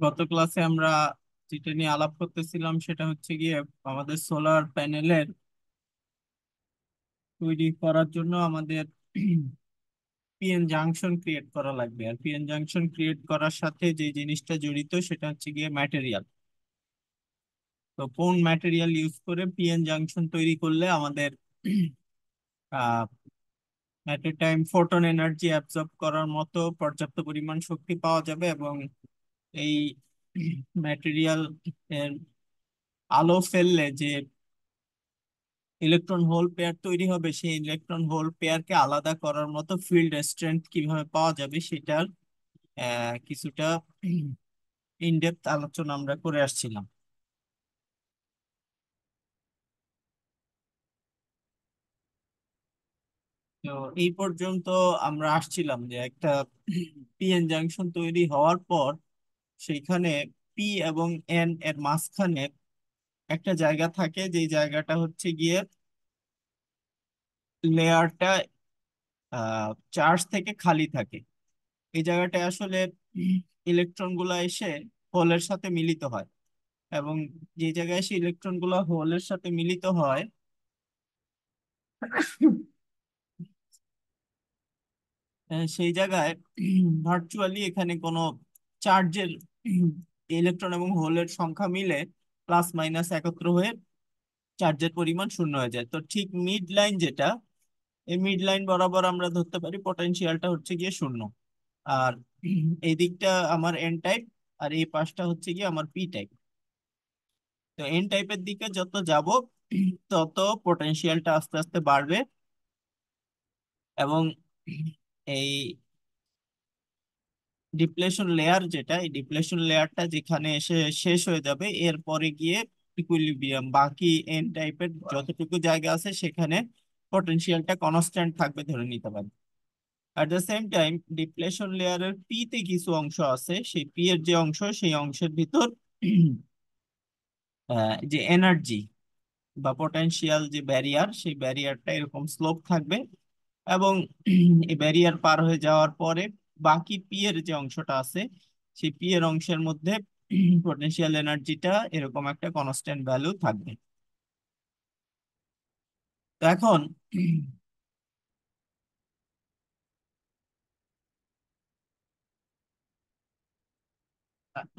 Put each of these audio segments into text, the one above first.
গত ক্লাসে আমরা যেটা নিয়ে আলাপ করতেছিলাম সেটা হচ্ছে গিয়ে আমাদের সোলার প্যানেলের তৈরি করার জন্য আমাদের পিএন জাংশন ক্রিয়েট করা লাগবে। আর পিএন জাংশন ক্রিয়েট করার সাথে যে জিনিসটা জড়িত সেটা হচ্ছে গিয়ে ম্যাটেরিয়াল। তো কোন ম্যাটেরিয়াল ইউজ করে পিএন জাংশন তৈরি করলে আমাদের at a time photon energy absorb করার মতো পর্যাপ্ত পরিমাণ শক্তি পাওয়া যাবে, এবং এই ম্যাটেরিয়াল এর আলো ফেললে যে ইলেকট্রন হোল পেয়ার তৈরি হবে, সেই ইলেকট্রন হোল পেয়ারকে আলাদা করার মতো ফিল্ড স্ট্রেংথ কিভাবে পাওয়া যাবে সেটার কিছুটা ইনডেপথ আলোচনা আমরা করে আসছিলাম। তো এই পর্যন্ত আমরা আসছিলাম যে একটা পিএন জাংশন তৈরি হওয়ার পর সেইখানে পি এবং এন এর মাঝখানে একটা জায়গা থাকে, যে জায়গাটা হচ্ছে গিয়ে লেয়ারটা চার্জ থেকে খালি থাকে। এই জায়গাটায় আসলে ইলেকট্রন গুলা এসে হোলের সাথে মিলিত হয়, এবং যে জায়গায় এসে ইলেকট্রন গুলা হোলের সাথে মিলিত হয় সেই জায়গায় ভার্চুয়ালি এখানে কোনো চার্জের ইলেকট্রন এবং হোলের সংখ্যা মিলে প্লাস মাইনাস একত্র হয়ে চার্জের পরিমাণ শূন্য হয়ে যায়। তো ঠিক মিড লাইন যেটা, এই মিড লাইন বরাবর আমরা ধরতে পারি পটেনশিয়ালটা হচ্ছে গিয়ে শূন্য। আর এই দিকটা আমার এন টাইপ, আর এই পাশটা হচ্ছে গিয়ে আমার পি টাইপ। তো এন টাইপের দিকে যত যাব তত পটেনশিয়ালটা আস্তে আস্তে বাড়বে, এবং এই ডিপ্লেশন লেয়ার যেটা, এই ডিপ্লেশন লেয়ারটা যেখানে এসে শেষ হয়ে যাবে, এরপরে গিয়ে ইকুইলিব্রিয়াম, বাকি এন টাইপের যতটুকু জায়গা আছে সেখানে পটেনশিয়ালটা কনস্ট্যান্ট থাকবে ধরে নিতে পারি। At the same time depletion লেয়ারের পি তে কিছু অংশ আছে, সেই পি এর যে অংশ, সেই অংশের ভিতর যে এনার্জি বা পটেনশিয়াল যে ব্যারিয়ার, সেই ব্যারিয়ারটা এরকম স্লোপ থাকবে, এবং এই ব্যারিয়ার পার হয়ে যাওয়ার পরে বাকি পি এর যে অংশটা আছে, সেই পি এর অংশের মধ্যে পটেনশিয়াল এনার্জিটা এরকম একটা কনস্ট্যান্ট ভ্যালু থাকবে। তো এখন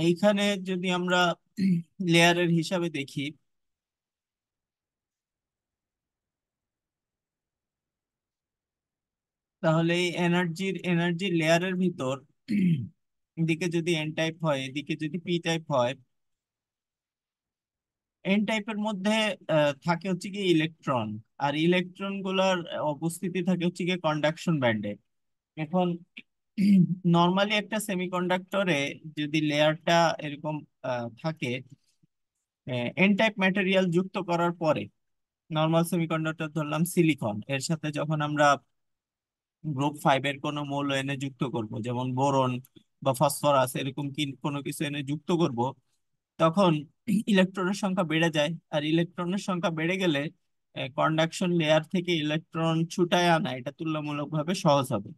এইখানে যদি আমরা লেয়ারের হিসাবে দেখি, তাহলে এই এনার্জি লেয়ারের ভিতর এদিকে যদি এন টাইপ হয়, এদিকে যদি পি টাইপ হয়, এন টাইপের মধ্যে থাকে হচ্ছে কি ইলেকট্রন, আর ইলেকট্রন গুলার উপস্থিতি থাকে হচ্ছে কি কন্ডাকশন ব্যান্ডে। এখন নর্মালি একটা সেমিকন্ডাক্টরে যদি লেয়ারটা এরকম থাকে, এন টাইপ ম্যাটেরিয়াল যুক্ত করার পরে, নর্মাল সেমিকন্ডাক্টর ধরলাম সিলিকন, এর সাথে যখন আমরা গ্রুপ ফাইভ এর কোনো মৌল এনে যুক্ত করব, যেমন বোরন বা ফসফরাস, এরকম কি কোনো কিছু এনে যুক্ত করব, তখন ইলেকট্রনের সংখ্যা বেড়ে যায়। আর ইলেকট্রনের সংখ্যা বেড়ে গেলে কন্ডাকশন লেয়ার থেকে ইলেকট্রন ছুটায় আনা এটা তুলনামূলকভাবে সহজ হবে।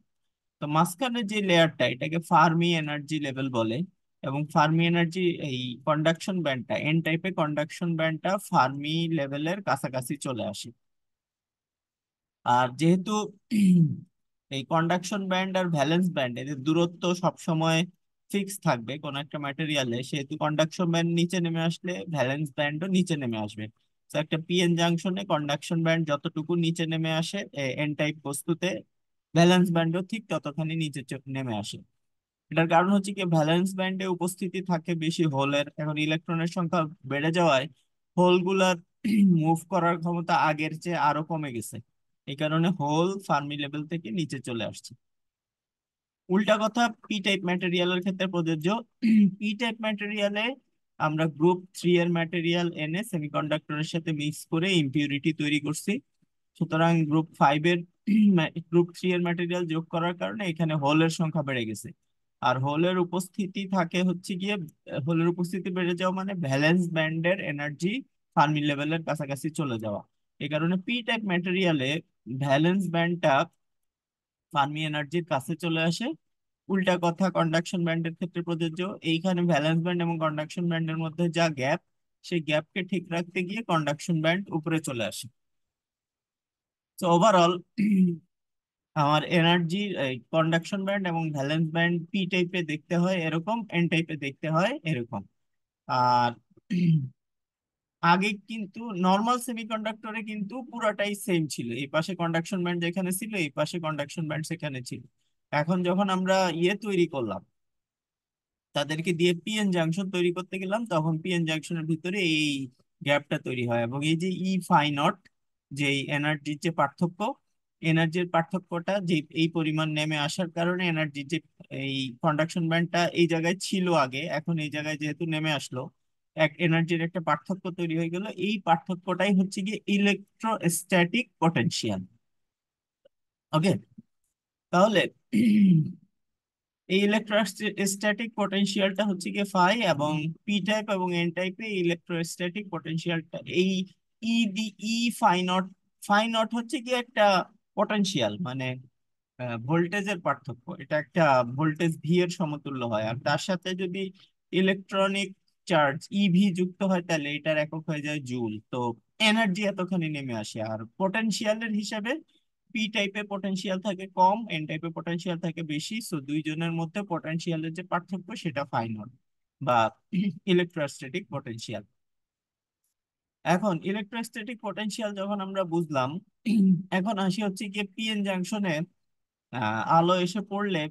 তো মাঝখানে যে লেয়ারটা, এটাকে ফার্মি এনার্জি লেভেল বলে, এবং ফার্মি এনার্জি এই কন্ডাকশন ব্যান্ডটা, এন টাইপের কন্ডাকশন ব্যান্ডটা ফার্মি লেভেলের কাছাকাছি চলে আসে। আর যেহেতু এই কন্ডাকশন ব্যান্ড আর ভ্যালেন্স ব্যান্ড এদের দূরত্ব সবসময় ফিক্স থাকবে কোন একটা ম্যাটেরিয়ালে, সেহেতু কন্ডাকশন ব্যান্ড নিচে নেমে আসলে ভ্যালেন্স ব্যান্ডও নিচে নেমে আসবে। তো একটা পিএন জাংশনে কন্ডাকশন ব্যান্ড যতটুকু নিচে নেমে আসে এন টাইপ বস্তুতে, ভ্যালেন্স ব্যান্ডও ঠিক ততখানি নিচে নেমে আসে। এটার কারণ হচ্ছে কি ভ্যালেন্স ব্যান্ডে উপস্থিতি থাকে বেশি হোলের। এখন ইলেকট্রনের সংখ্যা বেড়ে যাওয়ায় হোলগুলার মুভ করার ক্ষমতা আগের চেয়ে আরো কমে গেছে। এই কারণে হোল ফার্মি লেভেল থেকে নিচে চলে আসছে। উল্টা কথা পি টাইপ ম্যাটেরিয়ালের ক্ষেত্রে প্রযোজ্য। পি টাইপ ম্যাটেরিয়ালে আমরা গ্রুপ থ্রি এর ম্যাটেরিয়াল এনে সেমিকন্ডাক্টরের সাথে মিক্স করে ইম্পিউরিটি তৈরি করছি। সুতরাং গ্রুপ ফাইভ এর গ্রুপ থ্রি এর ম্যাটেরিয়াল যোগ করার কারণে এখানে হোলের সংখ্যা বেড়ে গেছে। আর হোলের উপস্থিতি থাকে হচ্ছে গিয়ে, হোলের উপস্থিতি বেড়ে যাওয়া মানে ভ্যালেন্স ব্যান্ডের এনার্জি ফার্মি লেভেলের কাছাকাছি চলে যাওয়া। এই কারণে পি টাইপ ম্যাটেরিয়ালে ভ্যালেন্স ব্যান্ডটা ফার্মি এনার্জির কাছে চলে আসে, উল্টা কথা কন্ডাকশন ব্যান্ডের ক্ষেত্রে প্রযোজ্য। এইখানে ভ্যালেন্স ব্যান্ড এবং কন্ডাকশন ব্যান্ডের মধ্যে যা গ্যাপ, সেই গ্যাপকে ঠিক রাখতে গিয়ে কন্ডাকশন ব্যান্ড উপরে চলে আসে। তো ওভারঅল আমার এনার্জি কন্ডাকশন ব্যান্ড এবং ভ্যালেন্স ব্যান্ড পি টাইপে দেখতে হয় এরকম, এন টাইপে দেখতে হয় এরকম। আর আগে কিন্তু নর্মাল সেমিকন্ডাক্টরে কিন্তু পুরাটাই সেম ছিল, এই পাশে কন্ডাকশন ব্যান্ড যেখানে ছিল এই পাশে কন্ডাকশন ব্যান্ড সেখানে ছিল। এখন যখন আমরা তৈরি করলাম, তাদেরকে দিয়ে পিএন জাংশন তৈরি করতে গেলাম, তখন পিএন জাংশনের ভিতরে এই গ্যাপটা তৈরি হয়, এবং এই যে ই ফাই নট, যে এনার্জির যে পার্থক্য, এনার্জির পার্থক্যটা যে এই পরিমাণ নেমে আসার কারণে এনার্জির যে এই কন্ডাকশন ব্যান্ডটা এই জায়গায় ছিল আগে, এখন এই জায়গায় যেহেতু নেমে আসলো, এক এনার্জির একটা পার্থক্য তৈরি হয়ে গেল। এই পার্থক্যটাই হচ্ছে গিয়ে ইলেকট্রোস্ট্যাটিক পটেনশিয়াল। ওকে, তাহলে এই ইলেকট্রোস্ট্যাটিক পটেনশিয়ালটা হচ্ছে গিয়ে ফাই, এবং পি টাইপ এবং এন টাইপে ইলেকট্রোস্ট্যাটিক পটেনশিয়ালটা এই E D E phi nought, phi nought হচ্ছে কি একটা পটেনশিয়াল, মানে ভোল্টেজের পার্থক্য, এটা একটা ভোল্টেজ ভি এর সমতুল্য হয়। আর তার সাথে যদি ইলেকট্রনিক চার্জ ইভি যুক্ত হয় তাহলে এটার একক হয়ে যায় জুল। তো এনার্জি এতখানি নেমে আসে। আর পটেনশিয়ালের হিসাবে পি টাইপে পটেনশিয়াল থাকে কম, এন টাইপে পটেনশিয়াল থাকে বেশি, সো দুইজনের মধ্যে পটেনশিয়ালের যে পার্থক্য সেটা ফাইনাল বা ইলেকট্রোস্ট্যাটিক পটেনশিয়াল। এখন ইলেকট্রোস্ট্যাটিক পটেনশিয়াল যখন আমরা বুঝলাম, এখন আসি হচ্ছে গিয়ে পিএন জাংশনে আলো এসে পড়লে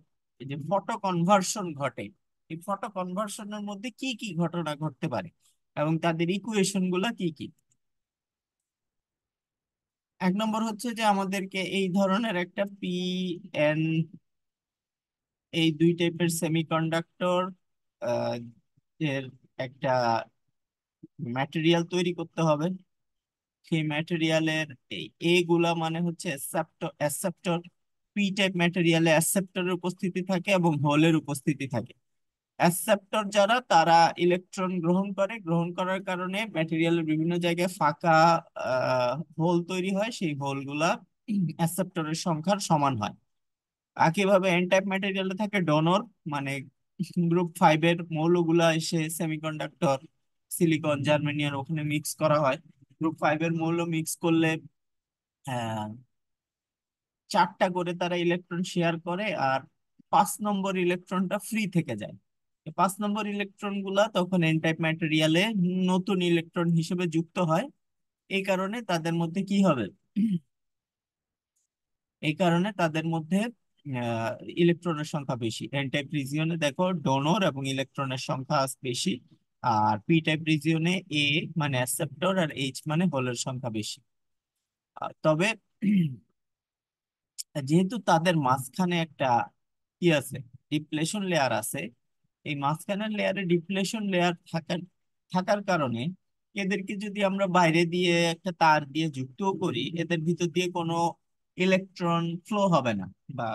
এই যে ফটো কনভার্সন ঘটে, এই ফটো কনভার্সনের মধ্যে কি কি ঘটনা ঘটতে পারে এবং তাদের ইকুয়েশন গুলা কি কি। এক নম্বর হচ্ছে যে আমাদেরকে এই ধরনের একটা পি এন, এই দুই টাইপের সেমিকন্ডাক্টর এর একটা ম্যাটেরিয়াল তৈরি করতে হবে। সেই ম্যাটেরিয়ালের এই এ গুলা মানে হচ্ছে অ্যাসেপ্টর। পি টাইপ ম্যাটেরিয়ালে অ্যাসেপ্টরের উপস্থিতি থাকে এবং হোলের উপস্থিতি থাকে। অ্যাকসেপ্টর যারা, তারা ইলেকট্রন গ্রহণ করে, গ্রহণ করার কারণে ম্যাটেরিয়ালের বিভিন্ন জায়গায় ফাঁকা হোল তৈরি হয়, সেই হোলগুলা অ্যাকসেপ্টরের সংখ্যার সমান হয়। একইভাবে এন টাইপ ম্যাটেরিয়ালে থাকে ডোনর, মানে গ্রুপ ফাইভের মৌলগুলা এসে সেমিকন্ডাক্টর সিলিকন জার্মেনিয়াম ওখানে মিক্স করা হয়। গ্রুপ ফাইভের মৌল মিক্স করলে আহ, চারটা করে তারা ইলেকট্রন শেয়ার করে, আর 5 নম্বর ইলেকট্রনটা ফ্রি থেকে যায়। 5 নম্বর ইলেকট্রন গুলা তখন এন টাইপ ম্যাটেরিয়ালে নতুন ইলেকট্রন হিসেবে যুক্ত হয়। এই কারণে তাদের মধ্যে কি হবে, এই কারণে তাদের মধ্যে ইলেকট্রনের সংখ্যা বেশি। এন টাইপ রিজিয়নে দেখো ডোনর এবং ইলেকট্রনের সংখ্যা বেশি, আর পি টাইপ রিজিয়নে এ মানে অ্যাকসেপ্টর আর এইচ মানে হোলের সংখ্যা বেশি। তবে যেহেতু তাদের মাঝখানে একটা কি আছে, ডিপ্লেশন লেয়ার আছে, এই মাঝখানের লেয়ারে ডিপ্লেশন লেয়ার থাকার থাকার কারণে এদেরকে যদি আমরা বাইরে দিয়ে একটা তার দিয়ে যুক্ত করি, এদের ভিতর দিয়ে কোনো ইলেকট্রন ফ্লো হবে না, বা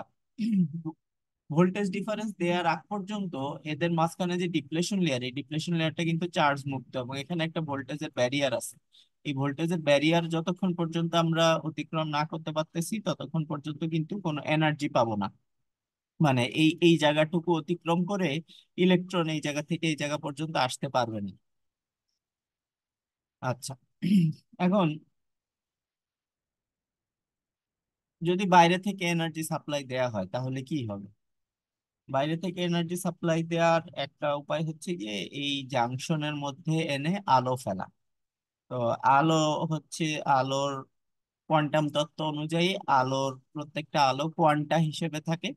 ভোল্টেজ ডিফারেন্স দেওয়ার আগ পর্যন্ত এদের মাঝখানে যে ডিপ্লেশন লেয়ার, এই ডিপ্লেশন লেয়ারটা কিন্তু চার্জ মুক্ত এবং এখানে একটা ভোল্টেজের ব্যারিয়ার আছে। এই ভোল্টেজের ব্যারিয়ার যতক্ষণ পর্যন্ত আমরা অতিক্রম না করতে পারতেছি ততক্ষণ পর্যন্ত কিন্তু কোনো এনার্জি পাবো না। মানে এই এই জায়গাটুকু অতিক্রম করে ইলেকট্রন এই জায়গা থেকে এই জায়গা পর্যন্ত আসতে পারবে না। আচ্ছা, এখন যদি বাইরে থেকে এনার্জি সাপ্লাই দেয়া হয় তাহলে কি হবে। বাইরে থেকে এনার্জি সাপ্লাই দেওয়ার একটা উপায় হচ্ছে গিয়ে এই জাংশনের মধ্যে এনে আলো ফেলা। তো আলো হচ্ছে, আলোর কোয়ান্টাম তত্ত্ব অনুযায়ী আলোর প্রত্যেকটা আলো কোয়ান্টা হিসেবে থাকে,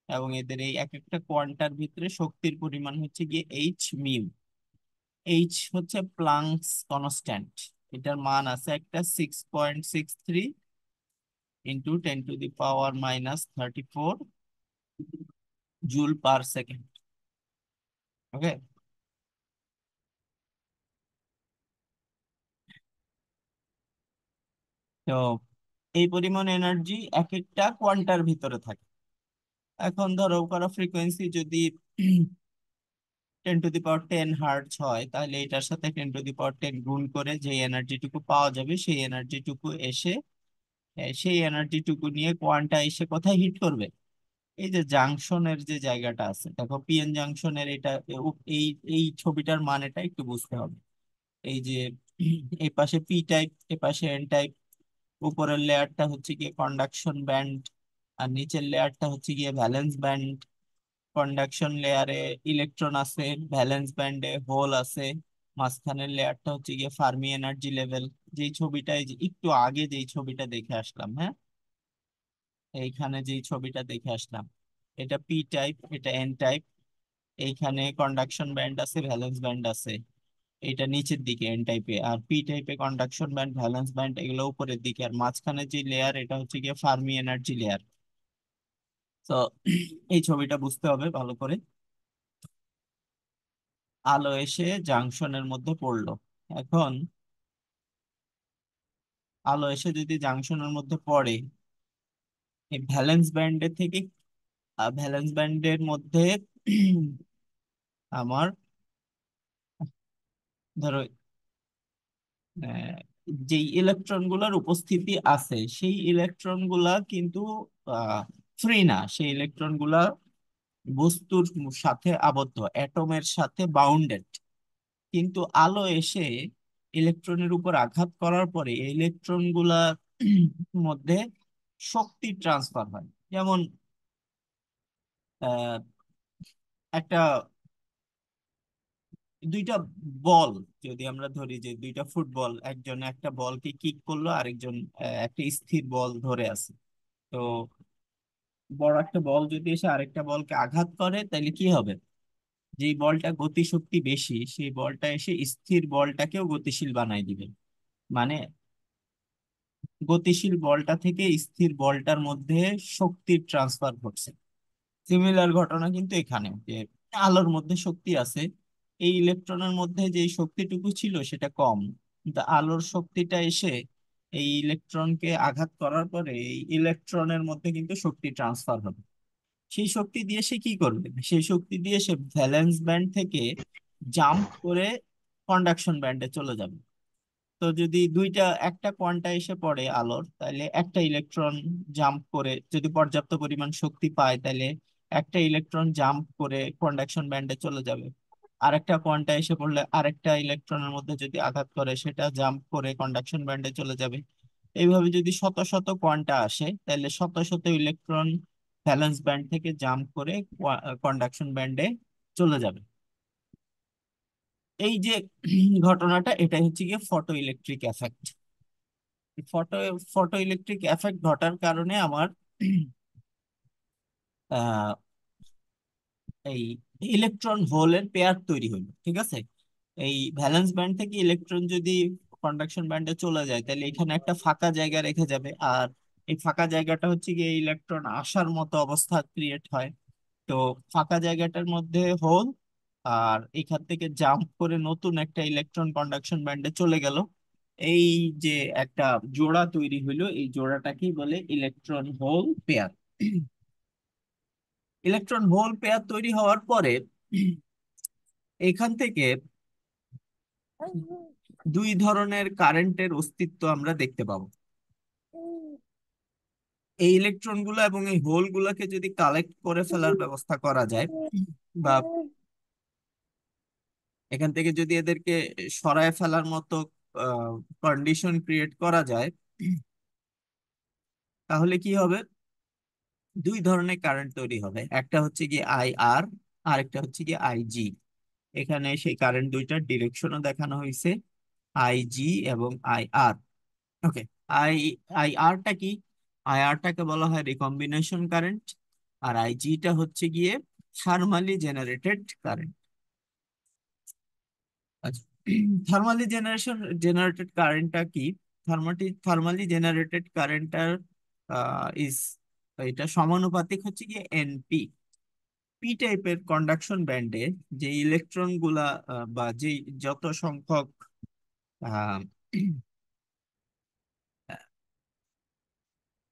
এবং এদের এই এক একটা কোয়ান্টার ভিতরে শক্তির পরিমাণ হচ্ছে গিয়ে এইচ মিউ। এইচ হচ্ছে প্লাঙ্কস কনস্ট্যান্ট, এটার মান আছে একটা 6.63 ইন্টু 10⁻⁻³ জুল পার সেকেন্ড। ওকে, তো এই পরিমাণ এনার্জি এক একটা কোয়ান্টার ভিতরে থাকে। এখন ধরো কারো ফ্রিকোয়েন্সি যদি 10⁻10 হার্টজ হয়, তাহলে এটার সাথে 10⁻10 গুণ করে যে এনার্জিটুকু পাওয়া যাবে, সেই এনার্জিটুকু এসে সেই এনার্জিটুকু নিয়ে কোয়ান্টা এসে কোথায় হিট করবে, এই যে জাংশনের যে জায়গাটা আছে, দেখো পিএন জাংশনের এটা এই এই ছবিটার মানেটা একটু বুঝতে হবে। এই যে এই পাশে পি টাইপ, এ পাশে এন টাইপ, উপরের লেয়ারটা হচ্ছে গিয়ে কন্ডাকশন ব্যান্ড, আর নিচের লেয়ারটা হচ্ছে গিয়ে ভ্যালেন্স ব্যান্ড। কন্ডাকশন লেয়ারে ইলেকট্রন আছে, ভ্যালেন্স ব্যান্ডে হোল আছে, মাঝখানের লেয়ারটা হচ্ছে গিয়ে ফার্মি এনার্জি লেভেল। যেই ছবিটা, এই যে একটু আগে যেই ছবিটা দেখে আসলাম, হ্যাঁ, এইখানে যেই ছবিটা দেখে আসলাম, এটা পি টাইপ, এটা এন টাইপ। এইখানে কন্ডাকশন ব্যান্ড আছে, ভ্যালেন্স ব্যান্ড আছে, এটা নিচের দিকে এন টাইপে। আর পি টাইপে কন্ডাকশন ব্যান্ড, ভ্যালেন্স ব্যান্ড এগুলো উপরের দিকে। আর মাঝখানে যে লেয়ার, এটা হচ্ছে গিয়ে ফার্মি এনার্জি লেয়ার। তো এই ছবিটা বুঝতে হবে ভালো করে। আলো এসে জাংশনের মধ্যে পড়লো। এখন আলো এসে যদি জাংশনের মধ্যে পড়ে, এই ভ্যালেন্স ব্যান্ডের থেকে, ভ্যালেন্স ব্যান্ডের মধ্যে আমার, ধরো আহ, যেই ইলেকট্রন গুলার উপস্থিতি আছে, সেই ইলেকট্রন গুলা কিন্তু ফ্রি না। সেই ইলেকট্রন গুলা বস্তুর সাথে আবদ্ধ, অ্যাটমের সাথে বাউন্ডেড। কিন্তু আলো এসে ইলেকট্রনের উপর আঘাত করার পরে এই ইলেকট্রন গুলা মধ্যে শক্তি ট্রান্সফার হয়। যেমন আহ, একটা দুইটা বল, যদি আমরা ধরি যে দুইটা ফুটবল, একজন একটা বলকে কিক করলো, আরেকজন একটা স্থির বল ধরে আছে। তো বড় একটা বল যদি এসে আরেকটা বলকে আঘাত করে, তাহলে কি হবে? যেই বলটা গতিশক্তি বেশি, সেই বলটা এসে স্থির বলটাকেও গতিশীল বানাই দিবে। মানে গতিশীল বলটা থেকে স্থির বলটার মধ্যে শক্তির ট্রান্সফার ঘটছে। সিমিলার ঘটনা কিন্তু এখানে, যে আলোর মধ্যে শক্তি আছে, এই ইলেকট্রনের মধ্যে যে শক্তিটুকু ছিল সেটা কম, কিন্তু আলোর শক্তিটা এসে এই ইলেকট্রনকে আঘাত করার পরে এই ইলেকট্রনের মধ্যে কিন্তু শক্তি ট্রান্সফার হবে। সেই শক্তি দিয়ে সে কি করবে? সেই শক্তি দিয়ে সে ভ্যালেন্স ব্যান্ড থেকে জাম্প করে কন্ডাকশন ব্যান্ডে চলে যাবে। তো যদি একটা কোয়ান্টা এসে পড়ে আলোর, তাহলে একটা ইলেকট্রন জাম্প করে, যদি পর্যাপ্ত পরিমাণ শক্তি পায়, তাহলে একটা ইলেকট্রন জাম্প করে কন্ডাকশন ব্যান্ডে চলে যাবে। আরেকটা কোয়ান্টা এসে পড়লে আরেকটা ইলেকট্রনের মধ্যে যদি আঘাত করে, সেটা জাম্প করে কন্ডাকশন ব্যান্ডে চলে যাবে। এইভাবে যদি শত শত কোয়ান্টা আসে, তাহলে শত শত ইলেকট্রন ভ্যালেন্স ব্যান্ড থেকে জাম্প করে কন্ডাকশন ব্যান্ডে চলে যাবে। এই যে ঘটনাটা, এটাই হচ্ছে গিয়ে photo electric effect. Photo photo electric effect ঘটার কারণে আমার আহ, এই ইলেকট্রন হোলের পেয়ার তৈরি হলো, ঠিক আছে। এই ভ্যালেন্স ব্যান্ড থেকে ইলেকট্রন যদি কন্ডাকশন ব্যান্ডে চলে যায়, তাহলে এখানে একটা ফাঁকা জায়গা রেখে যাবে। আর এই ফাঁকা জায়গাটা হচ্ছে গিয়ে ইলেকট্রন আসার মতো অবস্থা ক্রিয়েট হয়। তো ফাঁকা জায়গাটার মধ্যে হোল, আর এখান থেকে জাম্প করে নতুন একটা ইলেকট্রন কন্ডাকশন ব্যান্ডে চলে গেল। এই যে একটা জোড়া তৈরি হইলো, এই জোড়াটাকেই বলে electron whole pair. Electron whole pair তৈরি হওয়ার পরে এখান থেকে দুই ধরনের কারেন্টের অস্তিত্ব আমরা দেখতে পাবো। এই ইলেকট্রন গুলো এবং এই হোল গুলাকে যদি কালেক্ট করে ফেলার ব্যবস্থা করা যায়, বা এখান থেকে যদি এদেরকে সরায় ফেলার মতো কন্ডিশন ক্রিয়েট করা যায়, তাহলে কি হবে? দুই ধরনের কারেন্ট তৈরি হবে। একটা হচ্ছে কি আই আর, আর একটা হচ্ছে কি আই জি। এখানে সেই কারেন্ট দুইটার ডিরেকশনও দেখানো হয়েছে, আই জি এবং I R. Okay. I I আরটা কি? আই আরটাকে বলা হয় রিকম্বিনেশন কারেন্ট। আর আই জিটা হচ্ছে গিয়ে থার্মালি জেনারেটেড কারেন্ট। আচ্ছা, থার্মালি জেনারেটেড কারেন্টটা কি? থার্মালি জেনারেটেড কারেন্টটার ইজ, এটা সমানুপাতিক হচ্ছে গিয়ে এনপি। পি টাইপের কন্ডাকশন ব্যান্ডে যে ইলেকট্রন গুলা বা যে যত সংখ্যক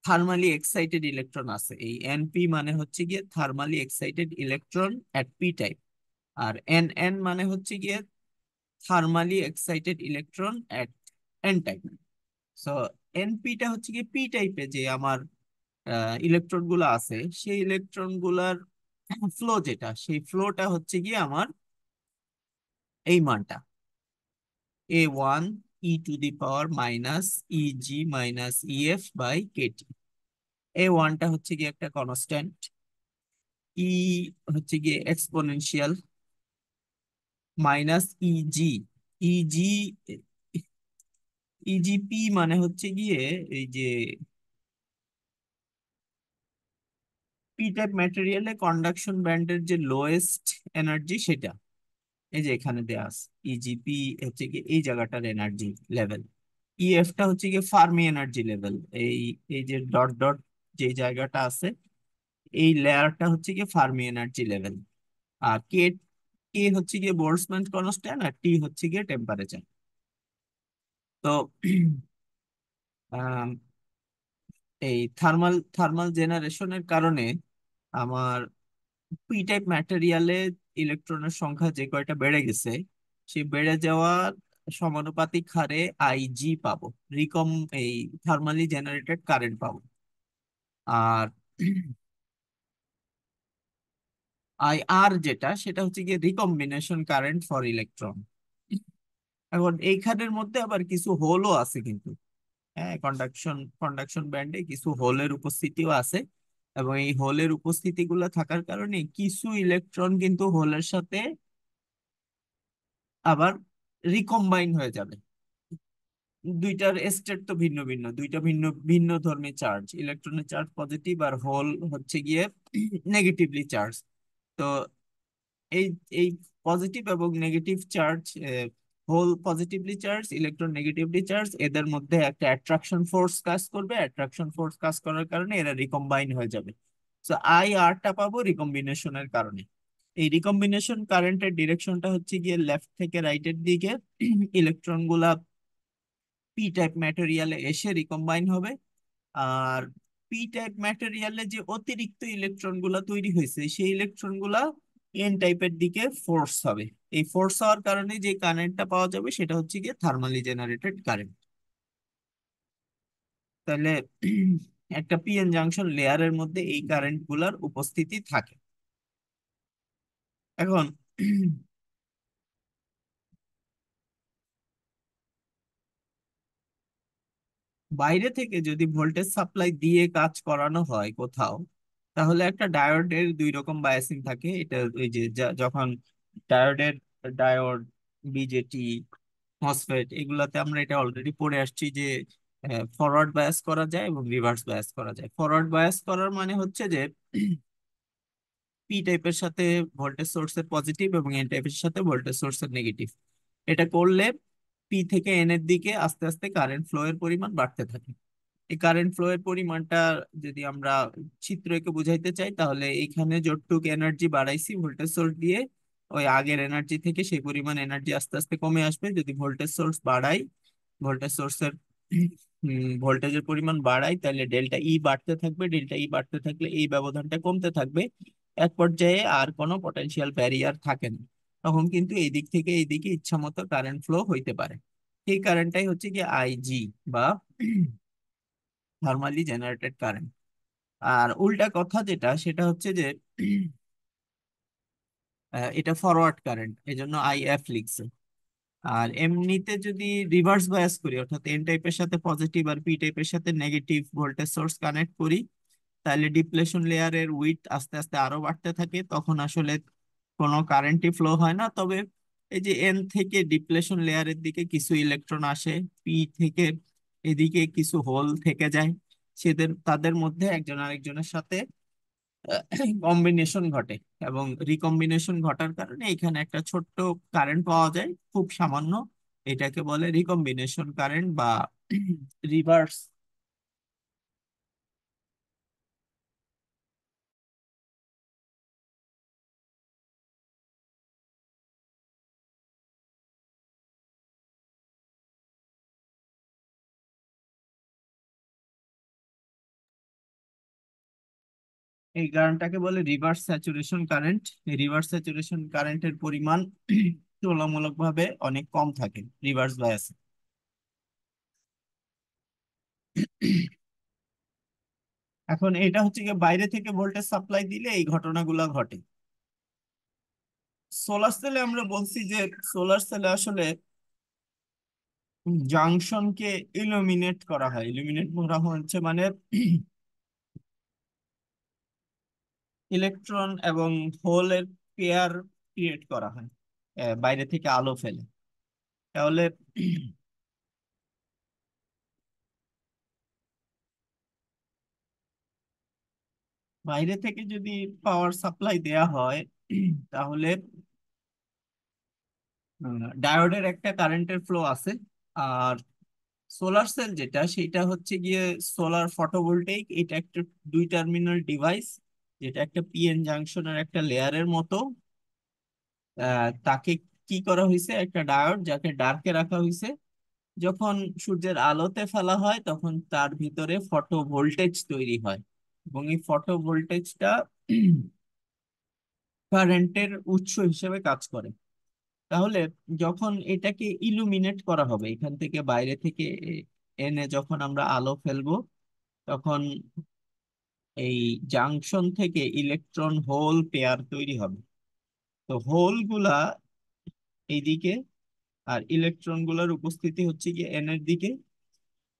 থার্মালি এক্সাইটেড ইলেকট্রন আছে, এই এনপি মানে হচ্ছে গিয়ে থার্মালি এক্সাইটেড ইলেকট্রন এট পি টাইপ। আর এন এন মানে হচ্ছে গিয়ে থার্মালি এক্সাইটেড ইলেকট্রন এট এন টাইপ। সো এনপিটা হচ্ছে গিয়ে পি টাইপে, যে আমার ইলেকট্রন গুলো আছে, সেই ইলেকট্রন গুলার ফ্লো যেটা, সেই ফ্লোটা হচ্ছে গিয়ে আমার এই মানটা A1 e⁻ -eg - ef/kT। A1টা হচ্ছে গিয়ে একটা কনস্ট্যান্ট, ই হচ্ছে গিয়ে exponential, minus easy, easy e-GP মানে হচ্ছে গিয়ে এই যে পি টাইপ ম্যাটেরিয়ালে কন্ডাকশন ব্যান্ডের যে লোয়েস্ট এনার্জি সেটা, এই যে এখানে দেয়া আছে। ইজিপি হচ্ছে কি এই জায়গাটার এনার্জি লেভেল, ইএফটা হচ্ছে কি ফার্মি এনার্জি লেভেল। এই এই যে ডট ডট যে জায়গাটা আছে, এই লেয়ারটা হচ্ছে কি ফার্মি এনার্জি লেভেল। আর কে, কে হচ্ছে গিয়ে বোল্টজম্যান কনস্ট্যান্ট, আর টি হচ্ছে গিয়ে টেম্পারেচার। তো আম, এই থার্মাল থার্মাল জেনারেশনের কারণে আমার পি টাইপ ম্যাটেরিয়ালে ইলেকট্রনের সংখ্যা যে কয়টা বেড়ে গেছে, সেই বেড়ে যাওয়ার সমানুপাতিক হারে আইজি পাবো, রিকম এই থার্মালি জেনারেটেড কারেন্ট পাবো। আর আই আর যেটা, সেটা হচ্ছে গিয়ে রিকম্বিনেশন কারেন্ট ফর ইলেকট্রন। এখন এইখানের মধ্যে আবার কিছু হোলও আছে কিন্তু। হ্যাঁ, কন্ডাকশন কন্ডাকশন ব্যান্ডে কিছু হোলের উপস্থিতিও আছে, এবং এই হোলের উপস্থিতি গুলো থাকার কারণে কিছু ইলেকট্রন কিন্তু হোলের সাথে আবার রিকম্বাইন হয়ে যাবে। দুইটার স্টেট তো ভিন্ন ভিন্ন, দুইটা ভিন্ন ভিন্ন ধর্মী চার্জ, ইলেকট্রনের চার্জ পজিটিভ আর হোল হচ্ছে গিয়ে নেগেটিভলি চার্জ। তো এই এই পজিটিভ এবং negative charge, hole positively charge, electron negatively charge, এদের মধ্যে একটা অ্যাট্রাকশন ফোর্স কাজ করবে। অ্যাট্রাকশন ফোর্স কাজ করার কারণে এরা রিকম্বাইন হয়ে যাবে। তো আই আরটা পাবো রিকম্বিনেশনের কারণে। এই রিকম্বিনেশন কারেন্টের ডিরেকশনটা হচ্ছে গিয়ে লেফট থেকে রাইটের দিকে। ইলেকট্রন গুলা পি টাইপ ম্যাটেরিয়ালে এসে রিকম্বাইন হবে। আর পি টাইপ ম্যাটেরিয়ালে যে অতিরিক্ত ইলেকট্রন গুলা তৈরি হয়েছে, সেই ইলেকট্রন গুলা এন টাইপের দিকে ফোর্স হবে। এই ফোর্স হওয়ার কারণে যে কারেন্টটা পাওয়া যাবে সেটা হচ্ছে গিয়ে থার্মালি জেনারেটেড কারেন্ট। তাহলে একটা পিএন জাংশন লেয়ারের মধ্যে এই কারেন্ট গুলার উপস্থিতি থাকে। এখন বাইরে থেকে যদি ভোল্টেজ সাপ্লাই দিয়ে কাজ করানো হয় কোথাও, তাহলে একটা ডায়োডের দুই রকম বায়াসিং থাকে। এটা ওই যে যখন ডায়োডের, ডায়োড, বিজেটি, মসফেট, এগুলাতে আমরা এটা অলরেডি পড়ে আসছি যে ফরওয়ার্ড বায়াস করা যায় এবং রিভার্স বায়াস করা যায়। ফরওয়ার্ড বায়াস করার মানে হচ্ছে যে পি টাইপের সাথে ভোল্টেজ সোর্সের পজিটিভ এবং এন টাইপের সাথে ভোল্টেজ সোর্সের নেগেটিভ, এটা করলে পি থেকে এন এর দিকে আস্তে আস্তে কারেন্ট ফ্লো এর পরিমাণ বাড়তে থাকে। এই কারেন্ট ফ্লো এর পরিমাণটা যদি আমরা চিত্র এঁকে বুঝাইতে চাই, তাহলে এইখানে যতটুকু এনার্জি বাড়াইছি ভোল্টেজ সোর্স দিয়ে, ওই আগের এনার্জি থেকে সেই পরিমাণ এনার্জি আস্তে আস্তে কমে আসবে। যদি ভোল্টেজ সোর্স বাড়াই, ভোল্টেজ সোর্সের ভোল্টেজের পরিমাণ বাড়াই, তাহলে ডেল্টা ই বাড়তে থাকবে। ডেল্টা ই বাড়তে থাকলে এই ব্যবধানটা কমতে থাকবে। এক পর্যায়ে আর কোনো পটেনশিয়াল ব্যারিয়ার থাকে না, তখন কিন্তু এই দিক থেকে এই দিকে ইচ্ছা মতো কারেন্ট ফ্লো হইতে পারে। এই কারেন্টটাই হচ্ছে কি আইজি বা থার্মালি জেনারেটেড কারেন্ট। আর উল্টা কথা যেটা, সেটা হচ্ছে যে এটা ফরওয়ার্ড কারেন্ট, এই জন্য আইএফ লিখছে। আর এমনিতে যদি রিভার্স বায়াস করি, অর্থাৎ এন টাইপের সাথে পজিটিভ আর পি টাইপের সাথে নেগেটিভ ভোল্টেজ সোর্স কানেক্ট করি, তাহলে ডিপ্লেশন লেয়ারের উইথ আস্তে আস্তে আরো বাড়তে থাকে। তখন আসলে কোনো কারেন্টই ফ্লো হয় না। তবে এই যে এন থেকে ডিপ্লেশন লেয়ারের দিকে কিছু ইলেকট্রন আসে, পি থেকে এদিকে কিছু হোল থেকে যায়, তাদের মধ্যে একজন আরেকজনের সাথে কম্বিনেশন ঘটে। এবং রিকম্বিনেশন ঘটার কারণে এখানে একটা ছোট্ট কারেন্ট পাওয়া যায়, খুব সামান্য। এটাকে বলে রিকম্বিনেশন কারেন্ট বা রিভার্স। এই কারেন্টটাকে বলে রিভার্স স্যাচুরেশন কারেন্ট। এই রিভার্স স্যাচুরেশন কারেন্টের পরিমাণ তুলনামূলকভাবে অনেক কম থাকে রিভার্স বায়াসে। এখন এটা হচ্ছে গিয়ে বাইরে থেকে ভোল্টেজ সাপ্লাই দিলে এই ঘটনাগুলো ঘটে। সোলার সেলে আমরা বলছি যে সোলার সেলে আসলে জাংশনকে ইলুমিনেট করা হয়। ইলুমিনেট করা হচ্ছে মানে ইলেকট্রন এবং হোলের পেয়ার ক্রিয়েট করা হয় বাইরে থেকে আলো ফেলে। তাহলে বাইরে থেকে যদি পাওয়ার সাপ্লাই দেয়া হয় তাহলে ডায়োডের একটা কারেন্টের ফ্লো আছে। আর সোলার সেল যেটা সেটা হচ্ছে গিয়ে সোলার ফটোভোল্টেইক, এটা একটা দুই টার্মিনাল ডিভাইস, যেটা একটা পিএন জাংশনের একটা লেয়ারের মতো। তাকে কি করা হয়েছে, একটা ডায়োড যাকে ডার্কে রাখা হয়েছে। যখন সূর্যের আলোতে ফেলা হয় তখন তার ভিতরে ফটো ভোল্টেজ তৈরি হয়, এবং এই ফটো ভোল্টেজটা কারেন্টের উৎস হিসেবে কাজ করে। তাহলে যখন এটাকে ইলুমিনেট করা হবে এখান থেকে বাইরে থেকে এনে যখন আমরা আলো ফেলবো, তখন এই জাংশন থেকে ইলেকট্রন হোল পেয়ার তৈরি হবে। তো হোল গুলা এইদিকে, আর ইলেকট্রন গুলার উপস্থিতি হচ্ছে কি এন এর দিকে।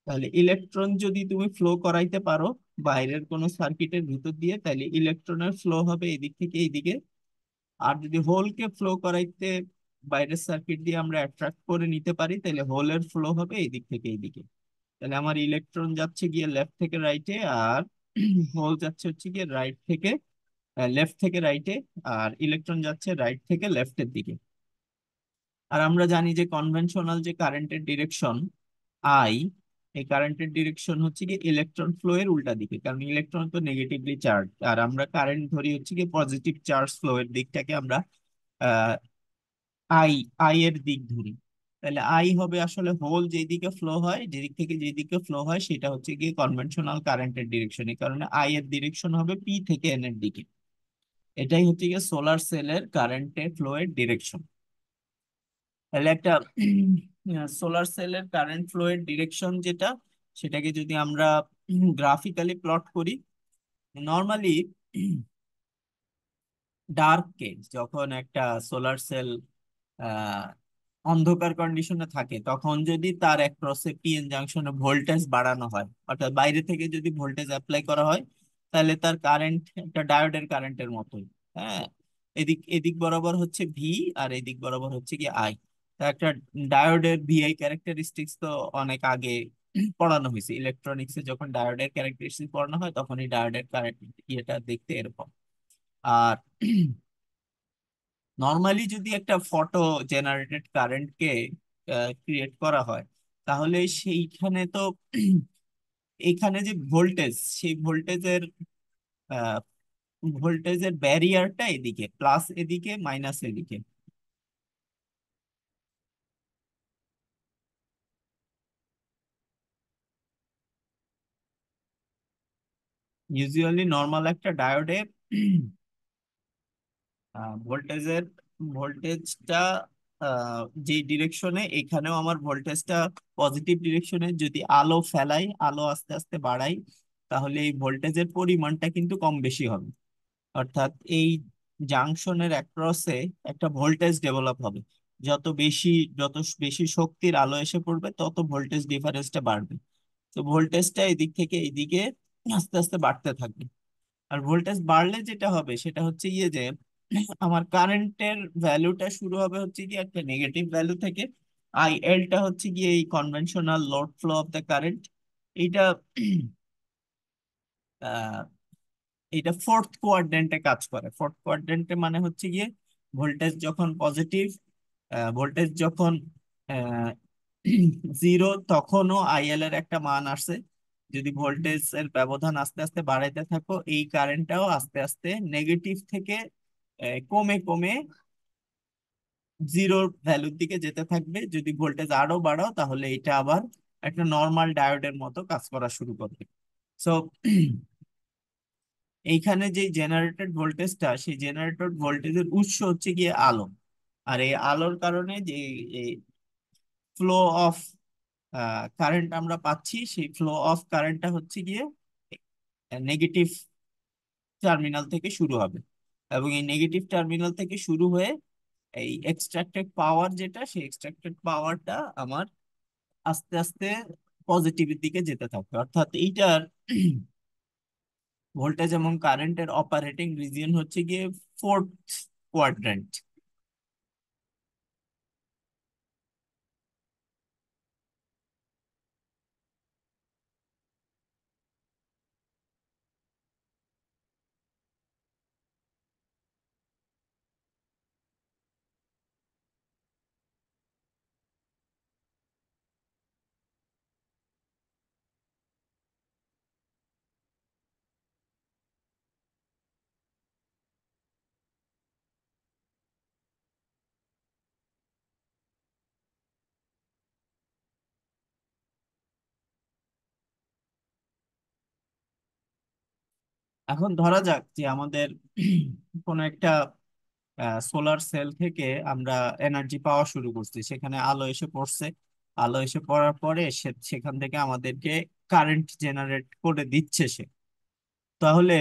তাহলে ইলেকট্রন যদি তুমি ফ্লো করাইতে পারো বাইরের কোনো সার্কিটের ভিতর দিয়ে, তাহলে ইলেকট্রনের ফ্লো হবে এদিক থেকে এইদিকে। আর যদি হোলকে ফ্লো করাইতে বাইরের সার্কিট দিয়ে আমরা অ্যাট্রাক্ট করে নিতে পারি, তাহলে হোলের ফ্লো হবে এদিক থেকে এইদিকে। তাহলে আমার ইলেকট্রন যাচ্ছে গিয়ে লেফট থেকে রাইটে, আর হোল যাচ্ছে হচ্ছে গিয়ে রাইট থেকে লেফট থেকে রাইটে, আর ইলেকট্রন যাচ্ছে রাইট থেকে লেফটের দিকে। আর আমরা জানি যে কনভেনশনাল যে কারেন্টের ডিরেকশন আই, এই কারেন্টের ডিরেকশন হচ্ছে কি ইলেকট্রন ফ্লো এর উল্টা দিকে, কারণ ইলেকট্রন তো নেগেটিভলি চার্জ, আর আমরা কারেন্ট ধরি হচ্ছে কি পজিটিভ চার্জ ফ্লো এর দিকটাকে আমরা আহ আই আই এর দিক ধরি। তাহলে আই হবে আসলে হোল যেদিকে ফ্লো হয়, যেদিক থেকে যেদিকে ফ্লো হয় সেটা হচ্ছে গিয়ে কনভেনশনাল কারেন্টের ডিরেকশন। এই কারণে আই এর ডিরেকশন হবে পি থেকে এন এর দিকে। এটাই হচ্ছে গিয়ে সোলার সেলের কারেন্টের ফ্লো এর ডিরেকশন। তাহলে একটা সোলার সেলের কারেন্ট ফ্লো এর ডিরেকশন যেটা, সেটাকে যদি আমরা গ্রাফিক্যালি প্লট করি, নর্মালি ডার্কে যখন একটা সোলার সেল অন্ধকার কন্ডিশনে থাকে, তখন যদি তার অ্যাক্রসে পিএন জাংশনে ভোল্টেজ বাড়ানো হয়, অর্থাৎ বাইরে থেকে যদি ভোল্টেজ অ্যাপ্লাই করা হয়, তাহলে তার কারেন্ট একটা ডায়োডের কারেন্টের মতোই। হ্যাঁ, এদিক এদিক বরাবর হচ্ছে ভি, আর এদিক বরাবর হচ্ছে কি আই। তা একটা ডায়োডের ভিআই ক্যারেক্টারিস্টিক্স তো অনেক আগে পড়ানো হয়েছে ইলেকট্রনিক্সে, যখন ডায়োডের ক্যারেক্টারিস্টিক্স পড়ানো হয় তখন এই ডায়োডের কারেন্ট ইয়েটা দেখতে এরকম। আর নর্মালি যদি একটা ফটো জেনারেটেড কারেন্টকে ক্রিয়েট করা হয়, তাহলে সেইখানে তো এইখানে যে ভোল্টেজ, সেই ভোল্টেজের ব্যারিয়ারটা এদিকে, প্লাস এদিকে মাইনাস এদিকে। ইউজুয়ালি নর্মাল একটা ডায়োডে ভোল্টেজের ভোল্টেজটা যে ডিরেকশনে, এখানেও আমার ভোল্টেজটা পজিটিভ ডিরেকশনে, যদি আলো ফেলাই, আলো আস্তে আস্তে বাড়াই, তাহলে এই ভোল্টেজের পরিমাণটা কিন্তু কম বেশি হবে। অর্থাৎ এই জাংশনের অ্যাক্রসে একটা ভোল্টেজ ডেভেলপ হবে। যত বেশি যত বেশি শক্তির আলো এসে পড়বে তত ভোল্টেজ ডিফারেন্সটা বাড়বে। তো ভোল্টেজটা এদিক থেকে এইদিকে আস্তে আস্তে বাড়তে থাকবে। আর ভোল্টেজ বাড়লে যেটা হবে সেটা হচ্ছে গিয়ে যে আমার কারেন্টের ভ্যালুটা শুরু হবে হচ্ছে গিয়ে একটা নেগেটিভ ভ্যালু থেকে। আই এলটা হচ্ছে গিয়ে এই conventional load flow of the current. এইটা এটা ফোর্থ কোয়াড্রেন্টে কাজ করে। ফোর্থ কোয়াড্রেন্টে মানে হচ্ছে গিয়ে ভোল্টেজ যখন পজিটিভ, ভোল্টেজ যখন জিরো, তখনও আইএল এর একটা মান আসছে। যদি ভোল্টেজ এর ব্যবধান আস্তে আস্তে বাড়াইতে থাকো, এই কারেন্টটাও আস্তে আস্তে নেগেটিভ থেকে কমে কমে জিরোর ভ্যালুর দিকে যেতে থাকবে। যদি ভোল্টেজ আরো বাড়াও তাহলে এটা আবার একটা নর্মাল ডায়োডের মতো কাজ করা শুরু করবে। সো এইখানে যে জেনারেটেড ভোল্টেজটা, সেই জেনারেটেড ভোল্টেজের উৎস হচ্ছে গিয়ে আলো। আর এই আলোর কারণে যে ফ্লো অফ কারেন্ট আমরা পাচ্ছি, সেই ফ্লো অফ কারেন্টটা হচ্ছে গিয়ে নেগেটিভ টার্মিনাল থেকে শুরু হবে, এবং এই নেগেটিভ টার্মিনাল থেকে শুরু হয়ে এই এক্সট্রাক্টেড পাওয়ার যেটা, সেই এক্সট্রাক্টেড পাওয়ারটা আমার আস্তে আস্তে পজিটিভের দিকে যেতে থাকবে। অর্থাৎ এইটার ভোল্টেজ এবং কারেন্টের অপারেটিং রিজিয়ন হচ্ছে গিয়ে ফোর্থ কোয়াড্র্যান্ট। এখন ধরা যাক যে আমাদের কোনো একটা সোলার সেল থেকে আমরা এনার্জি পাওয়া শুরু করছি, সেখানে আলো এসে পড়ছে। আলো এসে পড়ার পরে সেখান থেকে আমাদেরকে কারেন্ট জেনারেট করে দিচ্ছে সে। তাহলে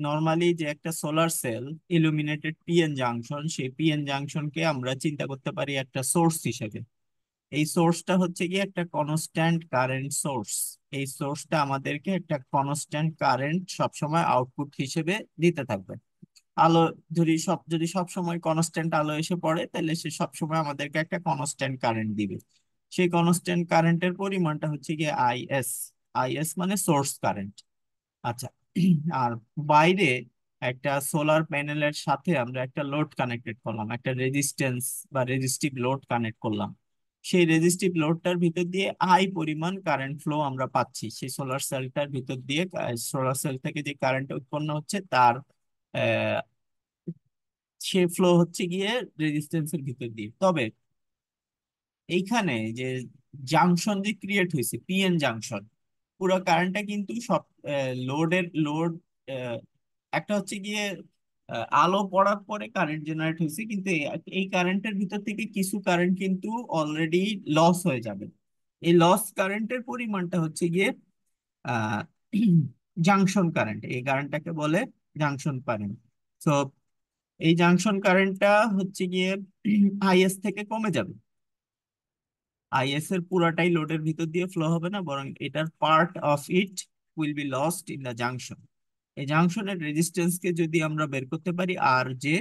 নর্মালি যে একটা solar cell illuminated PN junction, সেই পিএন জাংশনকে আমরা চিন্তা করতে পারি একটা সোর্স হিসেবে। এই সোর্সটা হচ্ছে কি একটা কনস্ট্যান্ট কারেন্ট সোর্স। এই সোর্সটা আমাদেরকে একটা কনস্ট্যান্ট কারেন্ট সবসময় আউটপুট হিসেবে দিতে থাকবে। আলো যদি সব সময় কনস্ট্যান্ট আলো এসে পড়ে, তাহলে সে সব সময় আমাদেরকে একটা কনস্ট্যান্ট কারেন্ট দিবে। সেই কনস্ট্যান্ট কারেন্টের পরিমাণটা হচ্ছে গিয়ে আইএস। আইএস মানে সোর্স কারেন্ট। আচ্ছা, আর বাইরে একটা সোলার প্যানেলের সাথে আমরা একটা লোড কানেক্টেড করলাম, একটা রেজিস্ট্যান্স বা রেজিস্টিভ লোড কানেক্ট করলাম। সেই রেজিস্টিভ লোডটার ভিতর দিয়ে আই পরিমাণ কারেন্ট ফ্লো আমরা পাচ্ছি সেই সোলার সেলটার ভিতর দিয়ে। সোলার সেল থেকে যে কারেন্ট উৎপন্ন হচ্ছে তার সে ফ্লো হচ্ছে গিয়ে রেজিস্ট্যান্সের ভিতর দিয়ে। তবে এইখানে যে জাংশন যে ক্রিয়েট হয়েছে, পিএন জাংশন, পুরো কারেন্টটা কিন্তু সব লোড একটা হচ্ছে গিয়ে আলো পড়ার পরে কারেন্ট জেনারেট হয়েছে, কিন্তু এই কারেন্টের ভিতর থেকে কিছু কারেন্ট কিন্তু অলরেডি লস হয়ে যাবে। এই লস কারেন্টের পরিমাণটা হচ্ছে গিয়ে আহ জাংশন কারেন্ট। এই কারেন্টটাকে বলে জাংশন কারেন্ট। তো এই জাংশন কারেন্টটা হচ্ছে গিয়ে আইএস থেকে কমে যাবে। আইএস এর পুরাটাই লোডের ভিতর দিয়ে ফ্লো হবে না, বরং এটার part of it will be lost in the junction. এই জাংশনের রেজিস্ট্যান্স কে যদি আমরা বের করতে পারি আর যে,